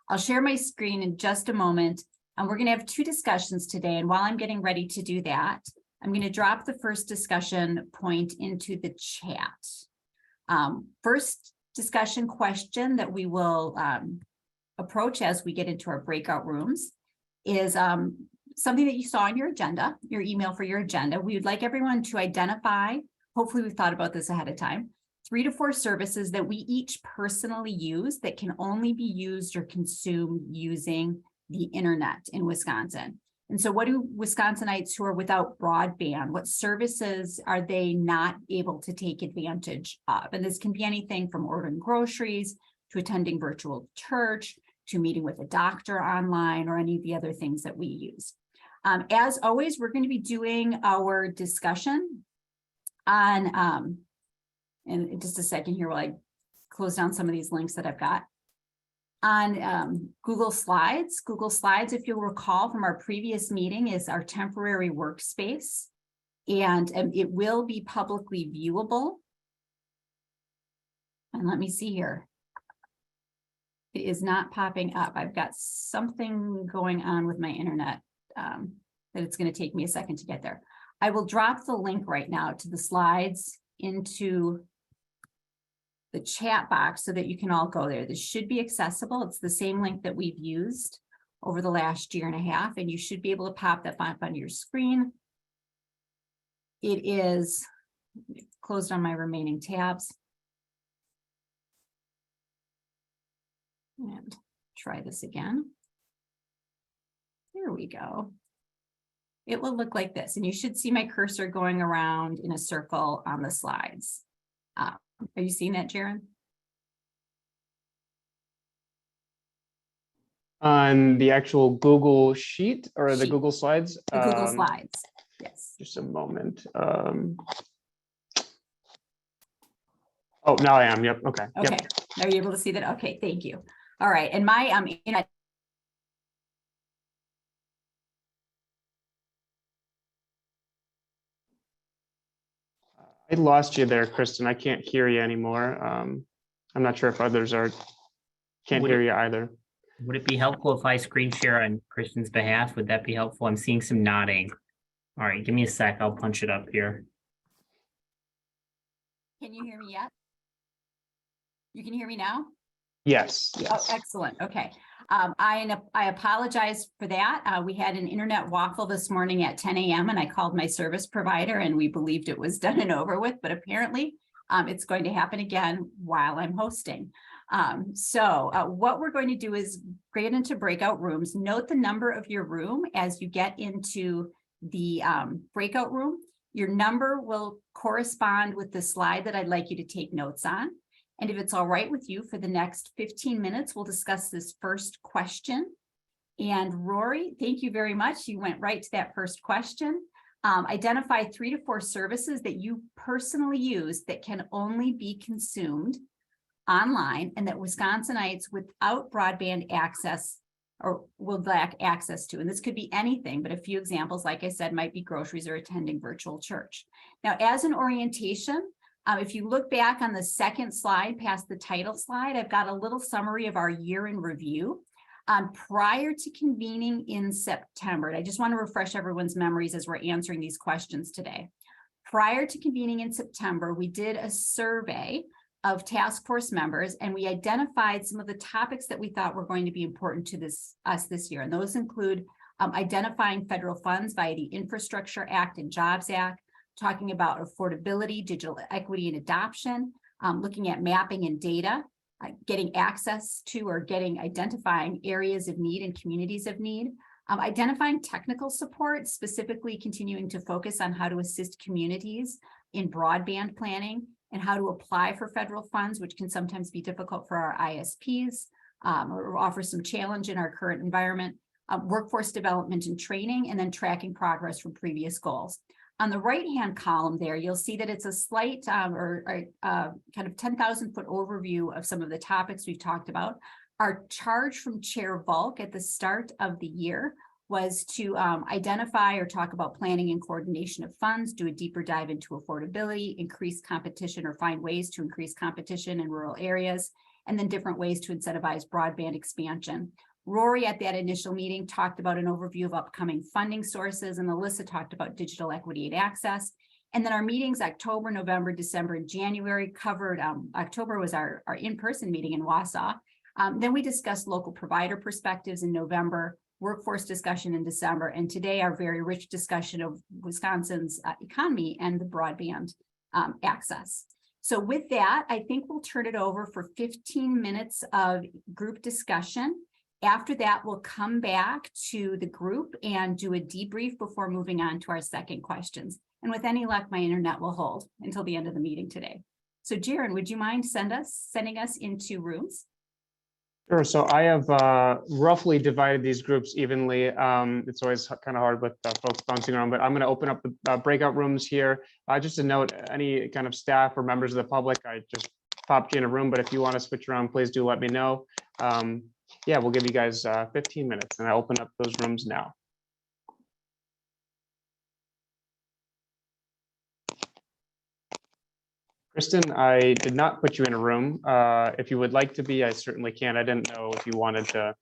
I'll share my screen in just a moment, and we're going to have two discussions today. And while I'm getting ready to do that, I'm going to drop the first discussion point into the chat. First discussion question that we will approach as we get into our breakout rooms is something that you saw in your agenda, your email for your agenda. We would like everyone to identify, hopefully we've thought about this ahead of time, 3 to 4 services that we each personally use that can only be used or consumed using the internet in Wisconsin. And so what do Wisconsinites who are without broadband, what services are they not able to take advantage of? And this can be anything from ordering groceries to attending virtual church to meeting with a doctor online or any of the other things that we use. As always, we're going to be doing our discussion on, and in just a second here while I close down some of these links that I've got, on Google Slides. Google Slides, if you'll recall from our previous meeting, is our temporary workspace, and it will be publicly viewable. And let me see here. It is not popping up. I've got something going on with my internet that it's going to take me a second to get there. I will drop the link right now to the slides into the chat box so that you can all go there. This should be accessible. It's the same link that we've used over the last year and a half, and you should be able to pop that up on your screen. It is closed on my remaining tabs. And try this again. There we go. It will look like this, and you should see my cursor going around in a circle on the slides. Are you seeing that, Jaron? On the actual Google Sheet or the Google Slides? The Google Slides, yes. Just a moment. Oh, now I am. Yep. Okay. Okay. Yep. Are you able to see that? Okay, thank you. All right, and my internet. I lost you there, Kristen. I can't hear you anymore. I'm not sure if others can't hear you either. Would it be helpful if I screen share on Kristen's behalf? Would that be helpful? I'm seeing some nodding. All right, give me a sec. I'll punch it up here. Can you hear me yet? You can hear me now? Yes. Oh, excellent. Okay. I apologize for that. We had an internet waffle this morning at 10 a.m. and I called my service provider and we believed it was done and over with, but apparently it's going to happen again while I'm hosting. So what we're going to do is get into breakout rooms. Note the number of your room as you get into the breakout room. Your number will correspond with the slide that I'd like you to take notes on. And if it's all right with you, for the next 15 minutes, we'll discuss this first question. And Rory, thank you very much. You went right to that first question. Identify 3 to 4 services that you personally use that can only be consumed online and that Wisconsinites without broadband access or will lack access to. And this could be anything, but a few examples, like I said, might be groceries or attending virtual church. Now, as an orientation, if you look back on the second slide past the title slide, I've got a little summary of our year in review. Prior to convening in September, and I just want to refresh everyone's memories as we're answering these questions today. Prior to convening in September, we did a survey of task force members and we identified some of the topics that we thought were going to be important to us this year. And those include identifying federal funds via the Infrastructure Act and Jobs Act, talking about affordability, digital equity and adoption, looking at mapping and data, getting access to or identifying areas of need and communities of need, identifying technical support, specifically continuing to focus on how to assist communities in broadband planning and how to apply for federal funds, which can sometimes be difficult for our ISPs or offer some challenge in our current environment, workforce development and training, and then tracking progress from previous goals. On the right-hand column there, you'll see that it's a slight kind of 10,000-foot overview of some of the topics we've talked about. Our charge from Chair Volk at the start of the year was to identify or talk about planning and coordination of funds, do a deeper dive into affordability, increase competition or find ways to increase competition in rural areas, and then different ways to incentivize broadband expansion. Rory at that initial meeting talked about an overview of upcoming funding sources, and Alyssa talked about digital equity and access. And then our meetings, October, November, December, and January covered, October was our in-person meeting in Wausau. Then we discussed local provider perspectives in November, workforce discussion in December, and today our very rich discussion of Wisconsin's economy and the broadband access. So with that, I think we'll turn it over for 15 minutes of group discussion. After that, we'll come back to the group and do a debrief before moving on to our second questions. And with any luck, my internet will hold until the end of the meeting today. So Jaron, would you mind sending us into rooms? Sure. So I have roughly divided these groups evenly. It's always kind of hard with folks bouncing around, but I'm going to open up the breakout rooms here. Just to note, any kind of staff or members of the public, I just popped you in a room, but if you want to switch around, please do let me know. Yeah, we'll give you guys 15 minutes and I open up those rooms now. Kristen, I did not put you in a room. If you would like to be, I certainly can. I didn't know if you wanted to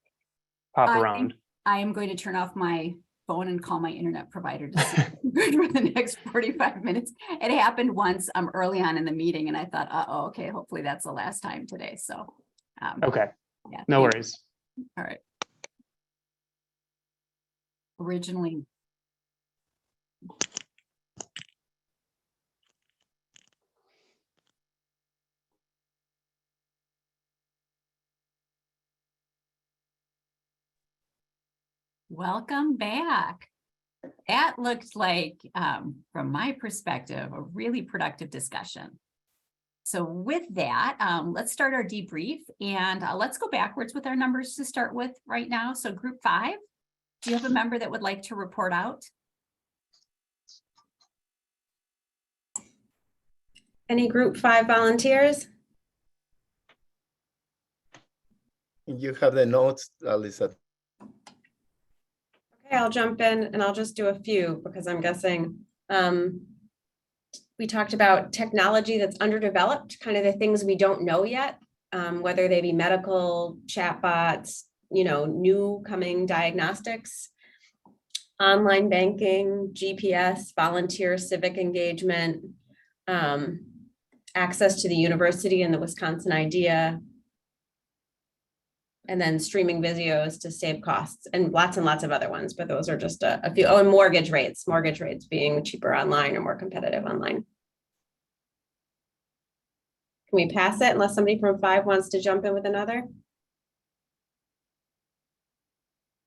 pop around. I am going to turn off my phone and call my internet provider to see for the next 45 minutes. It happened once early on in the meeting and I thought, uh-oh, okay, hopefully that's the last time today. So, okay, yeah, no worries. All right. Originally. Welcome back. That looked like, from my perspective, a really productive discussion. So with that, let's start our debrief and let's go backwards with our numbers to start with right now. So group 5, do you have a member that would like to report out? Any group 5 volunteers? You have the notes, Alyssa. Okay, I'll jump in and I'll just do a few because I'm guessing we talked about technology that's underdeveloped, kind of the things we don't know yet, whether they be medical, chatbots, new coming diagnostics, online banking, GPS, volunteer civic engagement, access to the university and the Wisconsin idea, and then streaming videos to save costs and lots of other ones, but those are just a few. Oh, and mortgage rates being cheaper online or more competitive online. Can we pass it unless somebody from 5 wants to jump in with another?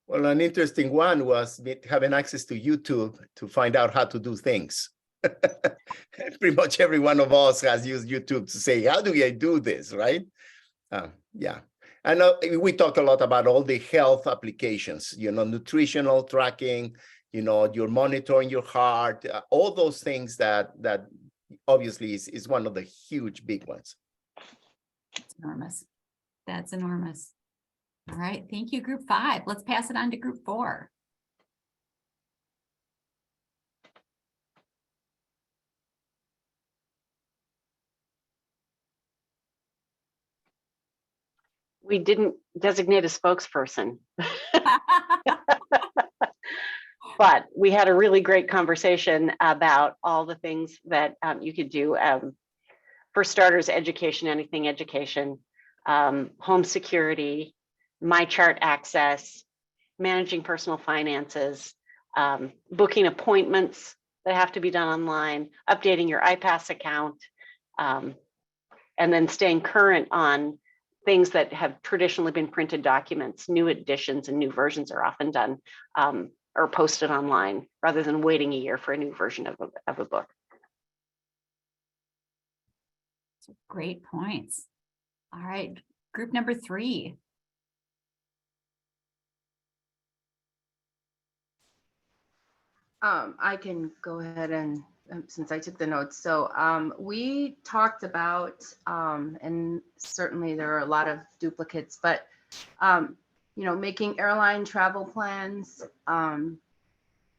Well, an interesting one was having access to YouTube to find out how to do things. Pretty much every one of us has used YouTube to say, how do I do this, right? Yeah. I know we talked a lot about all the health applications, nutritional tracking, you're monitoring your heart, all those things that obviously is one of the huge big ones. That's enormous. That's enormous. All right. Thank you, group 5. Let's pass it on to group 4. We didn't designate a spokesperson. But we had a really great conversation about all the things that you could do. For starters, education, anything education, home security, MyChart access, managing personal finances, booking appointments that have to be done online, updating your iPass account, and then staying current on things that have traditionally been printed documents. New editions and new versions are often done or posted online rather than waiting a year for a new version of a book. Great points. All right, group number 3. I can go ahead and since I took the notes. So we talked about, and certainly there are a lot of duplicates, but you know, making airline travel plans,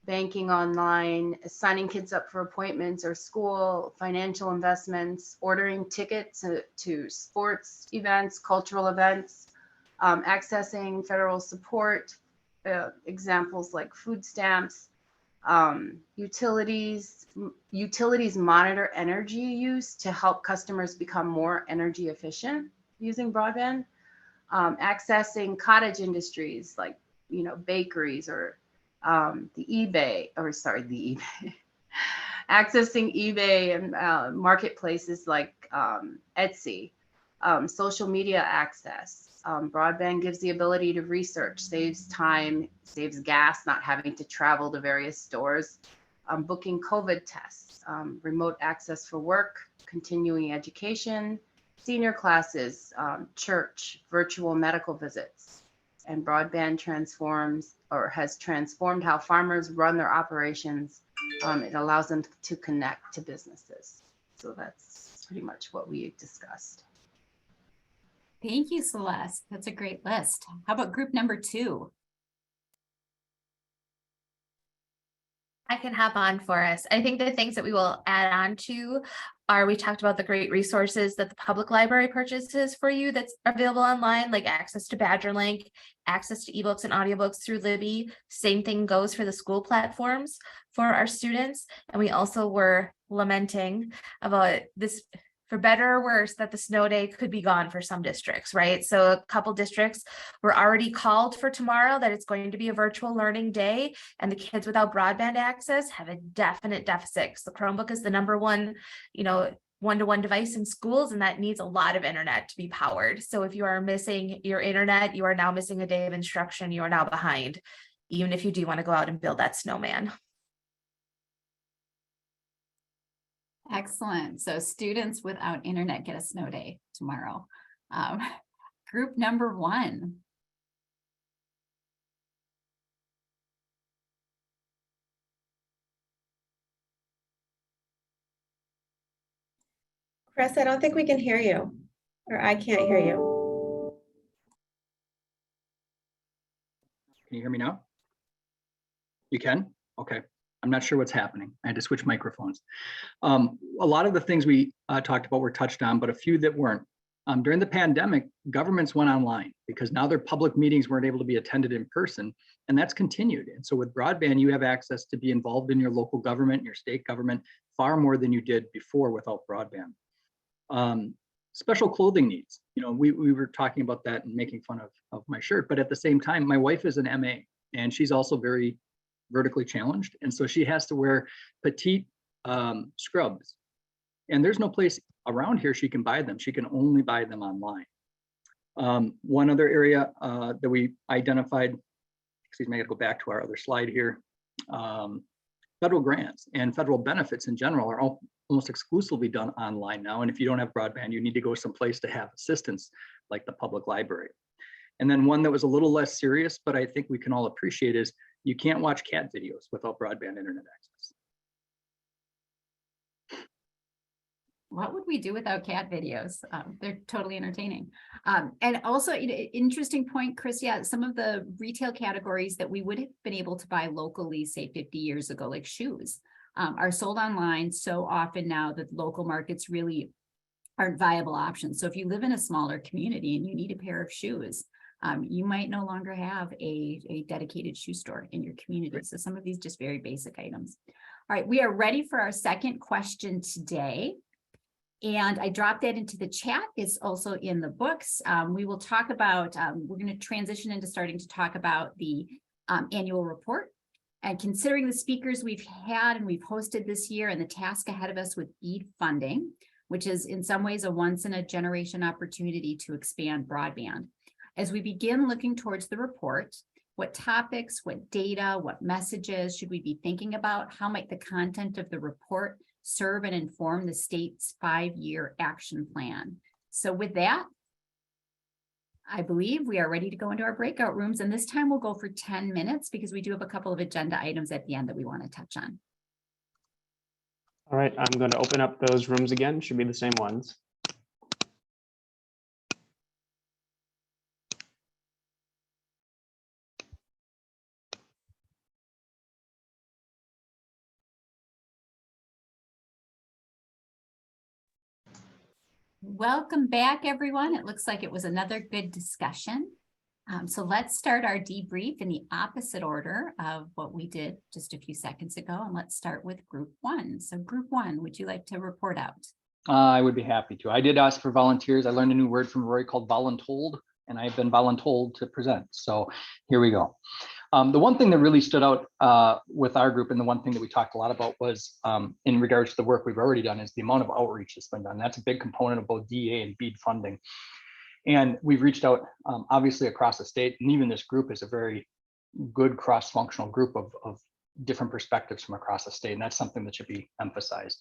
banking online, signing kids up for appointments or school, financial investments, ordering tickets to sports events, cultural events, accessing federal support, examples like food stamps, utilities monitor energy use to help customers become more energy efficient using broadband, accessing cottage industries like, you know, bakeries or the eBay, accessing eBay and marketplaces like Etsy, social media access. Broadband gives the ability to research, saves time, saves gas, not having to travel to various stores, booking COVID tests, remote access for work, continuing education, senior classes, church, virtual medical visits. And broadband has transformed how farmers run their operations. It allows them to connect to businesses. So that's pretty much what we discussed. Thank you, Celeste. That's a great list. How about group number 2? I can hop on for us. I think the things that we will add on to are, we talked about the great resources that the public library purchases for you that's available online, like access to BadgerLink, access to ebooks and audiobooks through Libby. Same thing goes for the school platforms for our students. And we also were lamenting about this, for better or worse, that the snow day could be gone for some districts, right? So a couple districts were already called for tomorrow that it's going to be a virtual learning day, and the kids without broadband access have a definite deficit. So the Chromebook is the number one, you know, one-to-one device in schools, and that needs a lot of internet to be powered. So if you are missing your internet, you are now missing a day of instruction. You are now behind, even if you do want to go out and build that snowman. Excellent. So students without internet get a snow day tomorrow. Group number 1. Chris, I don't think we can hear you, or I can't hear you. Can you hear me now? You can? Okay. I'm not sure what's happening. I had to switch microphones. A lot of the things we talked about were touched on, but a few that weren't. During the pandemic, governments went online because now their public meetings weren't able to be attended in person, and that's continued. And so with broadband, you have access to be involved in your local government, your state government, far more than you did before without broadband. Special clothing needs. You know, we were talking about that and making fun of my shirt, but at the same time, my wife is an MA, and she's also very vertically challenged, and so she has to wear petite scrubs, and there's no place around here she can buy them. She can only buy them online. One other area that we identified, excuse me, I gotta go back to our other slide here. Federal grants and federal benefits in general are almost exclusively done online now, and if you don't have broadband, you need to go someplace to have assistance like the public library. And then one that was a little less serious, but I think we can all appreciate, is you can't watch cat videos without broadband internet access. What would we do without cat videos? They're totally entertaining. And also, you know, interesting point, Chris, yeah, some of the retail categories that we would have been able to buy locally, say 50 years ago, like shoes, are sold online so often now that local markets really aren't viable options. So if you live in a smaller community and you need a pair of shoes, you might no longer have a dedicated shoe store in your community. Right. So some of these just very basic items. All right, we are ready for our second question today. And I dropped that into the chat. It's also in the books. We will talk about, we're going to transition into starting to talk about the annual report. And considering the speakers we've had and we've hosted this year and the task ahead of us with BEAD funding, which is in some ways a once in a generation opportunity to expand broadband. As we begin looking towards the report, what topics, what data, what messages should we be thinking about? How might the content of the report serve and inform the state's 5-year action plan? So with that, I believe we are ready to go into our breakout rooms, and this time we'll go for 10 minutes because we do have a couple of agenda items at the end that we want to touch on. All right, I'm going to open up those rooms again. Should be the same ones. Welcome back, everyone. It looks like it was another good discussion. So let's start our debrief in the opposite order of what we did just a few seconds ago. And let's start with group one. So group one, would you like to report out? I would be happy to. I did ask for volunteers. I learned a new word from Roy called voluntold, and I've been voluntold to present. So here we go. The one thing that really stood out with our group, and the one thing that we talked a lot about was in regards to the work we've already done, is the amount of outreach that's been done. That's a big component of both DA and BEAD funding. And we've reached out obviously across the state, and even this group is a very good cross-functional group of different perspectives from across the state, and that's something that should be emphasized.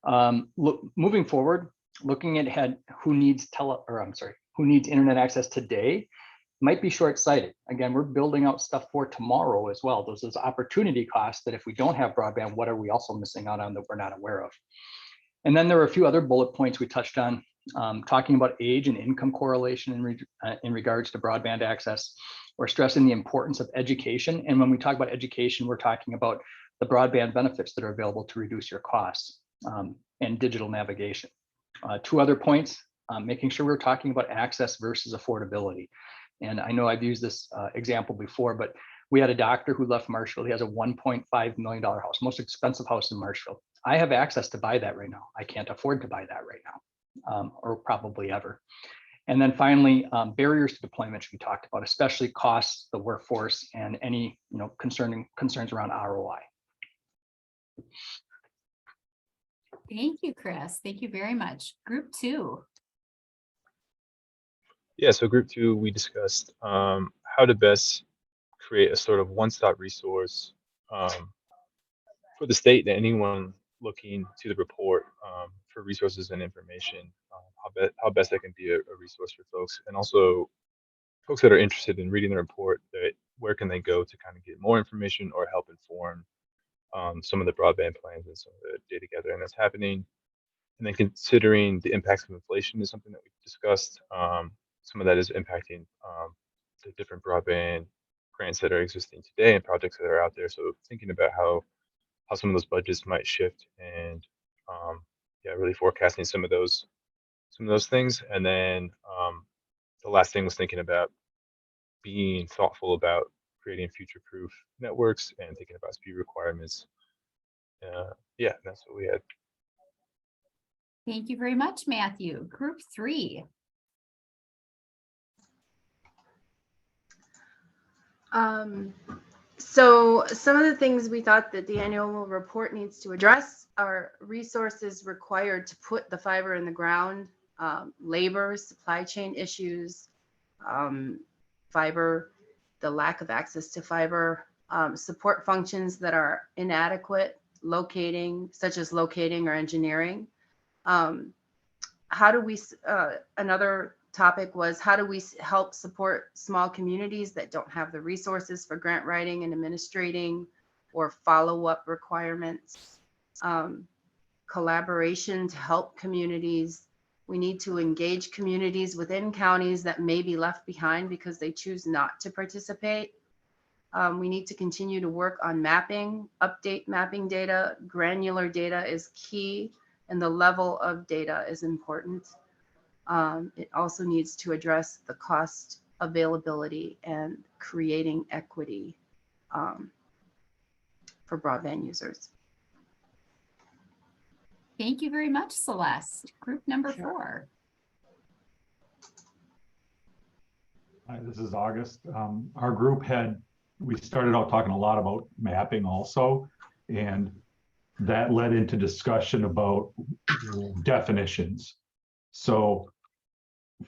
Moving forward, looking ahead, who needs internet access today might be short-sighted. Again, we're building out stuff for tomorrow as well. Those opportunity costs that if we don't have broadband, what are we also missing out on that we're not aware of? And then there were a few other bullet points we touched on, talking about age and income correlation in regards to broadband access. We're stressing the importance of education. And when we talk about education, we're talking about the broadband benefits that are available to reduce your costs and digital navigation. 2 other points, making sure we're talking about access versus affordability. And I know I've used this example before, but we had a doctor who left Marshfield. He has a $1.5 million house, most expensive house in Marshfield. I have access to buy that right now. I can't afford to buy that right now, or probably ever. And then finally, barriers to deployment should be talked about, especially costs, the workforce, and any concerns around ROI. Thank you, Chris. Thank you very much. Group two. Yeah, so group two, we discussed how to best create a sort of one-stop resource for the state and anyone looking to the report for resources and information, how best that can be a resource for folks, and also folks that are interested in reading the report, that where can they go to kind of get more information or help inform some of the broadband plans and some of the data gathering that's happening. And then considering the impacts of inflation is something that we've discussed. Some of that is impacting the different broadband grants that are existing today and projects that are out there. So thinking about how some of those budgets might shift, and yeah, really forecasting some of those things. And then the last thing was thinking about being thoughtful about creating future-proof networks and thinking about speed requirements. Yeah, that's what we had. Thank you very much, Matthew. Group three. So some of the things we thought that the annual report needs to address are resources required to put the fiber in the ground, labor, supply chain issues, fiber, the lack of access to fiber, support functions that are inadequate, such as locating or engineering. How do we, another topic was, how do we help support small communities that don't have the resources for grant writing and administrating or follow-up requirements? Collaboration to help communities. We need to engage communities within counties that may be left behind because they choose not to participate. We need to continue to work on mapping, update mapping data. Granular data is key, and the level of data is important. It also needs to address the cost availability and creating equity for broadband users. Thank you very much, Celeste. Group number 4. Hi, this is August. Our group we started out talking a lot about mapping also, and that led into discussion about definitions. So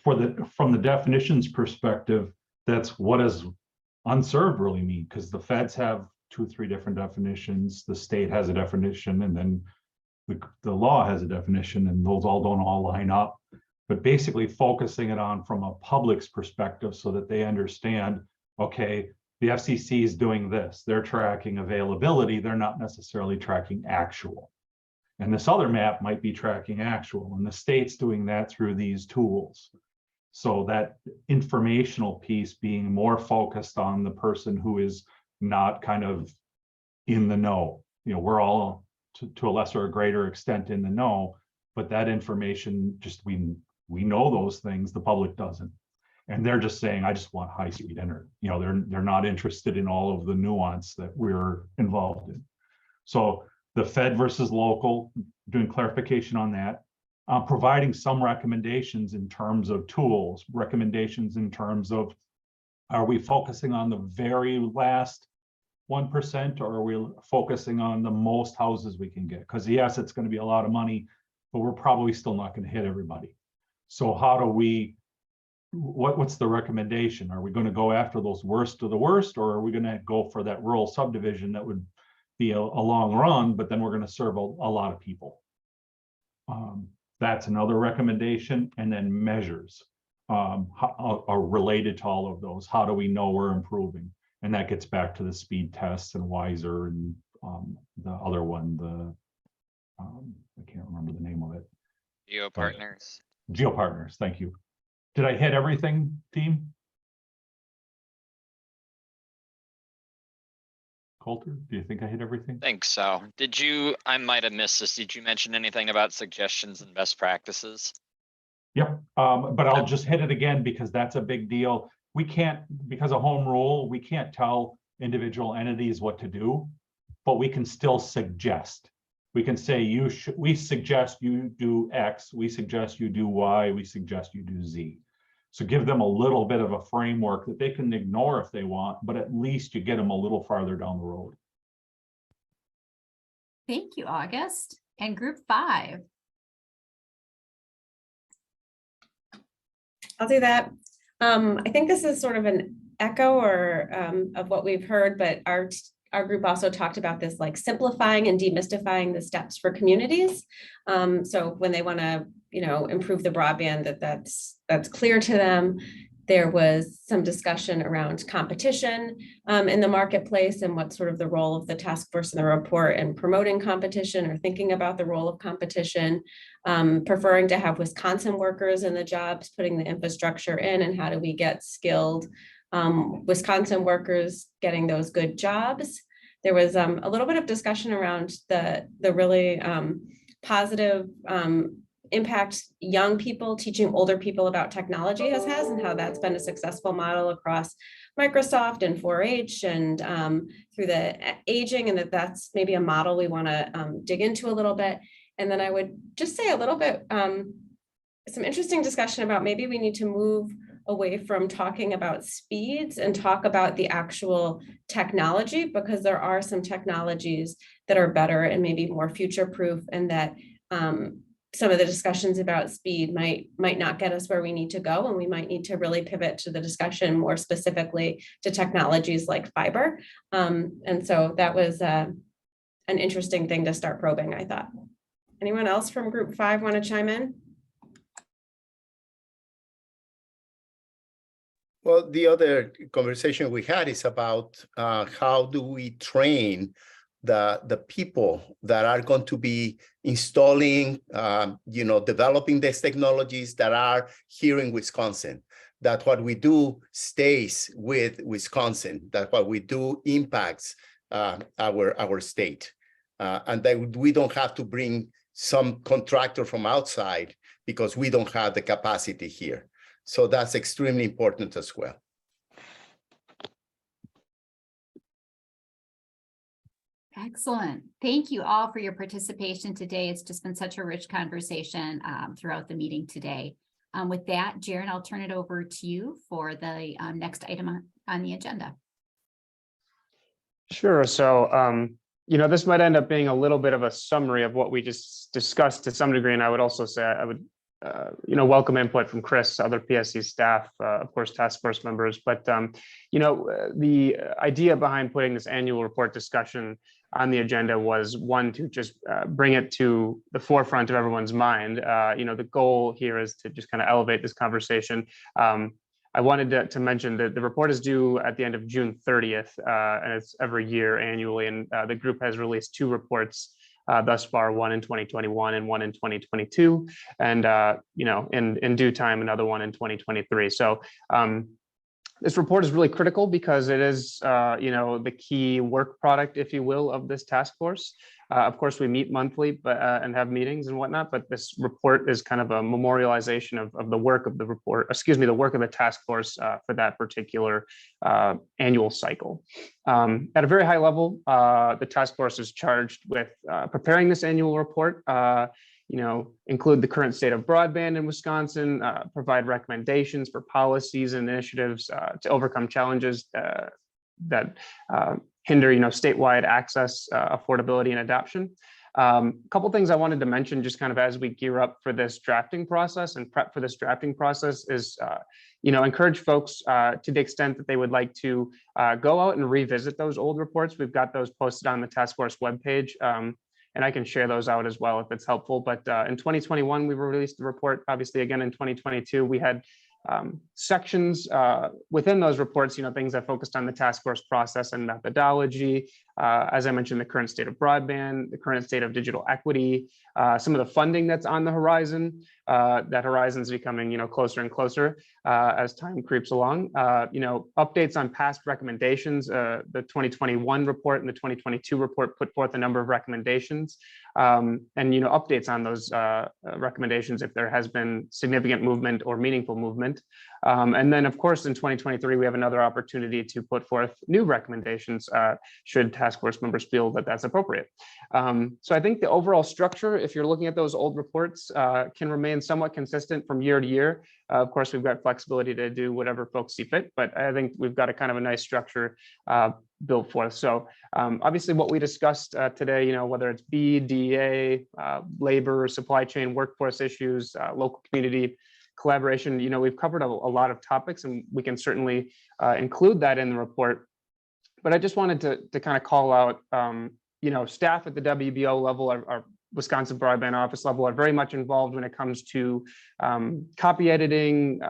from the definitions perspective, that's what does unserved really mean? Because the feds have 2-3 different definitions, the state has a definition, and then the law has a definition, and those don't all line up. But basically focusing it on from a public's perspective so that they understand, okay, the FCC is doing this. They're tracking availability. They're not necessarily tracking actual. And this other map might be tracking actual, and the state's doing that through these tools. So that informational piece being more focused on the person who is not kind of in the know. You know, we're all to a lesser or greater extent in the know, but that information, just we know those things, the public doesn't. And they're just saying, I just want high-speed internet. You know, they're not interested in all of the nuance that we're involved in. So the Fed versus local, doing clarification on that, providing some recommendations in terms of tools, recommendations in terms of, are we focusing on the very last 1%, or are we focusing on the most houses we can get? Because yes, it's going to be a lot of money, but we're probably still not going to hit everybody. So how do we, what's the recommendation? Are we going to go after those worst of the worst, or are we going to go for that rural subdivision that would be a long run, but then we're going to serve a lot of people? That's another recommendation. And then measures are related to all of those. How do we know we're improving? And that gets back to the speed tests and Wiser and the other one, I can't remember the name of it. GeoPartners. GeoPartners, thank you. Did I hit everything, team? Coulter, do you think I hit everything? Think so. I might have missed this. Did you mention anything about suggestions and best practices? Yep, but I'll just hit it again because that's a big deal. We can't, because of home rule, we can't tell individual entities what to do, but we can still suggest. We can say, we suggest you do X, we suggest you do Y, we suggest you do Z. So give them a little bit of a framework that they can ignore if they want, but at least you get them a little farther down the road. Thank you, August. And group 5. I'll do that. I think this is sort of an echo or of what we've heard, but our group also talked about this, like simplifying and demystifying the steps for communities. So when they want to, improve the broadband, that's clear to them. There was some discussion around competition in the marketplace and what sort of the role of the task force in the report in promoting competition or thinking about the role of competition, preferring to have Wisconsin workers in the jobs, putting the infrastructure in, and how do we get skilled Wisconsin workers getting those good jobs. There was a little bit of discussion around the really positive impact young people teaching older people about technology has and how that's been a successful model across Microsoft and 4-H and through the aging, and that's maybe a model we want to dig into a little bit. And then I would just say a little bit, some interesting discussion about maybe we need to move away from talking about speeds and talk about the actual technology, because there are some technologies that are better and maybe more future-proof, and that some of the discussions about speed might not get us where we need to go, and we might need to really pivot to the discussion more specifically to technologies like fiber. And so that was an interesting thing to start probing, I thought. Anyone else from group 5 want to chime in? Well, the other conversation we had is about how do we train the people that are going to be installing, developing these technologies that are here in Wisconsin, that what we do stays with Wisconsin, that what we do impacts our state, and that we don't have to bring some contractor from outside because we don't have the capacity here. So that's extremely important as well. Excellent. Thank you all for your participation today. It's just been such a rich conversation throughout the meeting today. With that, Jaron, I'll turn it over to you for the next item on the agenda. Sure. So this might end up being a little bit of a summary of what we just discussed to some degree. And I would also say I would, welcome input from Chris, other PSC staff, of course, task force members. But, the idea behind putting this annual report discussion on the agenda was one, to just bring it to the forefront of everyone's mind. The goal here is to just kind of elevate this conversation. I wanted to mention that the report is due at the end of June 30th, and it's every year annually. And the group has released 2 reports thus far, one in 2021 and one in 2022. And, in due time, another one in 2023. So this report is really critical because it is, the key work product, if you will, of this task force. Of course, we meet monthly, and have meetings and whatnot, but this report is kind of a memorialization of the work of the report, the work of the task force for that particular annual cycle. At a very high level, the task force is charged with preparing this annual report, include the current state of broadband in Wisconsin, provide recommendations for policies and initiatives to overcome challenges that hinder, statewide access, affordability, and adoption. A couple things I wanted to mention just kind of as we gear up for this drafting process and prep for this drafting process is, encourage folks to the extent that they would like to go out and revisit those old reports. We've got those posted on the task force webpage. And I can share those out as well if it's helpful. But in 2021, we released the report. Obviously, again, in 2022, we had sections within those reports, things that focused on the task force process and methodology. As I mentioned, the current state of broadband, the current state of digital equity, some of the funding that's on the horizon. That horizon is becoming, closer and closer as time creeps along. Updates on past recommendations. The 2021 report and the 2022 report put forth a number of recommendations, and updates on those recommendations if there has been significant movement or meaningful movement. And then, of course, in 2023, we have another opportunity to put forth new recommendations should task force members feel that that's appropriate. So I think the overall structure, if you're looking at those old reports, can remain somewhat consistent from year to year. Of course, we've got flexibility to do whatever folks see fit, but I think we've got a kind of a nice structure built forth. So obviously what we discussed today, whether it's DEA, labor, supply chain, workforce issues, local community collaboration, we've covered a lot of topics, and we can certainly include that in the report. But I just wanted to kind of call out, staff at the WBO level, our Wisconsin Broadband Office level, are very much involved when it comes to copy editing,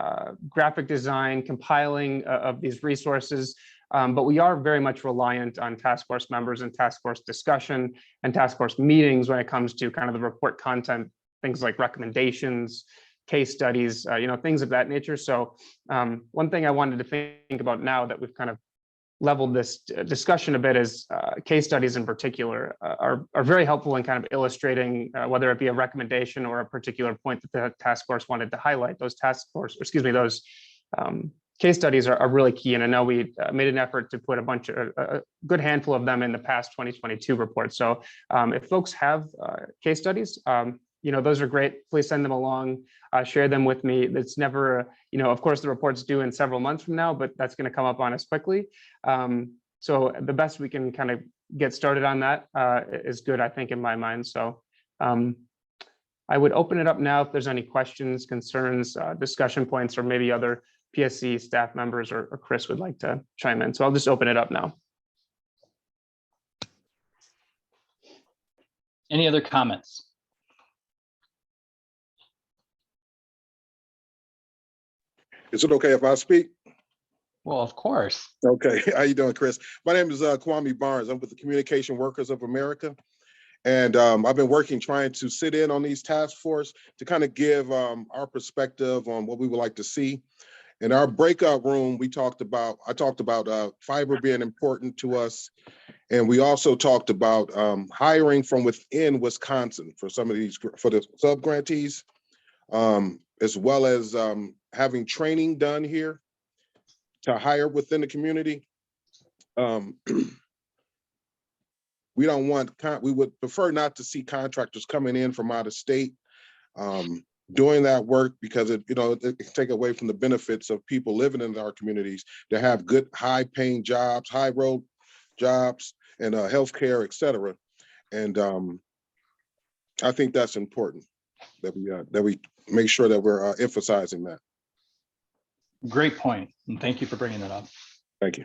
graphic design, compiling of these resources. But we are very much reliant on task force members and task force discussion and task force meetings when it comes to kind of the report content, things like recommendations, case studies, things of that nature. So one thing I wanted to think about now that we've kind of leveled this discussion a bit is case studies in particular are very helpful in kind of illustrating whether it be a recommendation or a particular point that the task force wanted to highlight. Those case studies are really key. And I know we made an effort to put a good handful of them in the past 2022 report. So if folks have case studies, those are great. Please send them along, share them with me. It's never, of course, the report's due in several months from now, but that's going to come up on us quickly. So the best we can kind of get started on that is good, I think, in my mind. So I would open it up now if there's any questions, concerns, discussion points, or maybe other PSC staff members or Chris would like to chime in. So I'll just open it up now. Any other comments? Is it okay if I speak? Well, of course. Okay. How you doing, Chris? My name is Kwame Barnes. I'm with the Communication Workers of America. And I've been trying to sit in on these task force to kind of give our perspective on what we would like to see. In our breakout room, I talked about fiber being important to us. And we also talked about hiring from within Wisconsin for some of these, for the sub-grantees, as well as having training done here to hire within the community. We would prefer not to see contractors coming in from out of state doing that work, because it can take away from the benefits of people living in our communities to have good, high-paying jobs, high-road jobs and healthcare, et cetera. And I think that's important that we make sure that we're emphasizing that. Great point, and thank you for bringing that up. Thank you.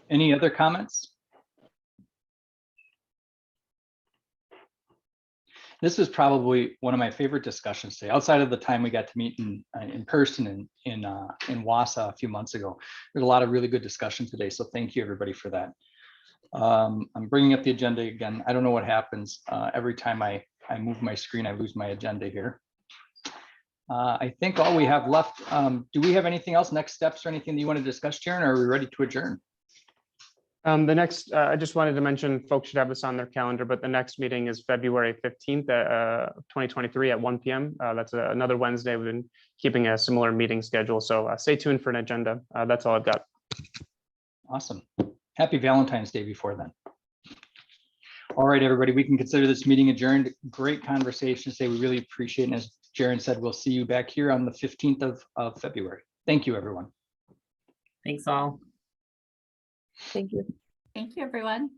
Any other comments? This is probably one of my favorite discussions today, outside of the time we got to meet in person in Wausau a few months ago. There's a lot of really good discussion today, so thank you everybody for that. I'm bringing up the agenda again. I don't know what happens. Every time I move my screen, I lose my agenda here. I think all we have left, do we have anything else, next steps or anything that you want to discuss, Sharon, or are we ready to adjourn? The next, I just wanted to mention, folks should have this on their calendar, but the next meeting is February 15th, 2023 at 1 p.m. That's another Wednesday. We've been keeping a similar meeting schedule, so stay tuned for an agenda. That's all I've got. Awesome. Happy Valentine's Day before then. All right, everybody, we can consider this meeting adjourned. Great conversation today. We really appreciate it. And as Jaren said, we'll see you back here on the 15th of February. Thank you, everyone. Thanks all. Thank you. Thank you, everyone.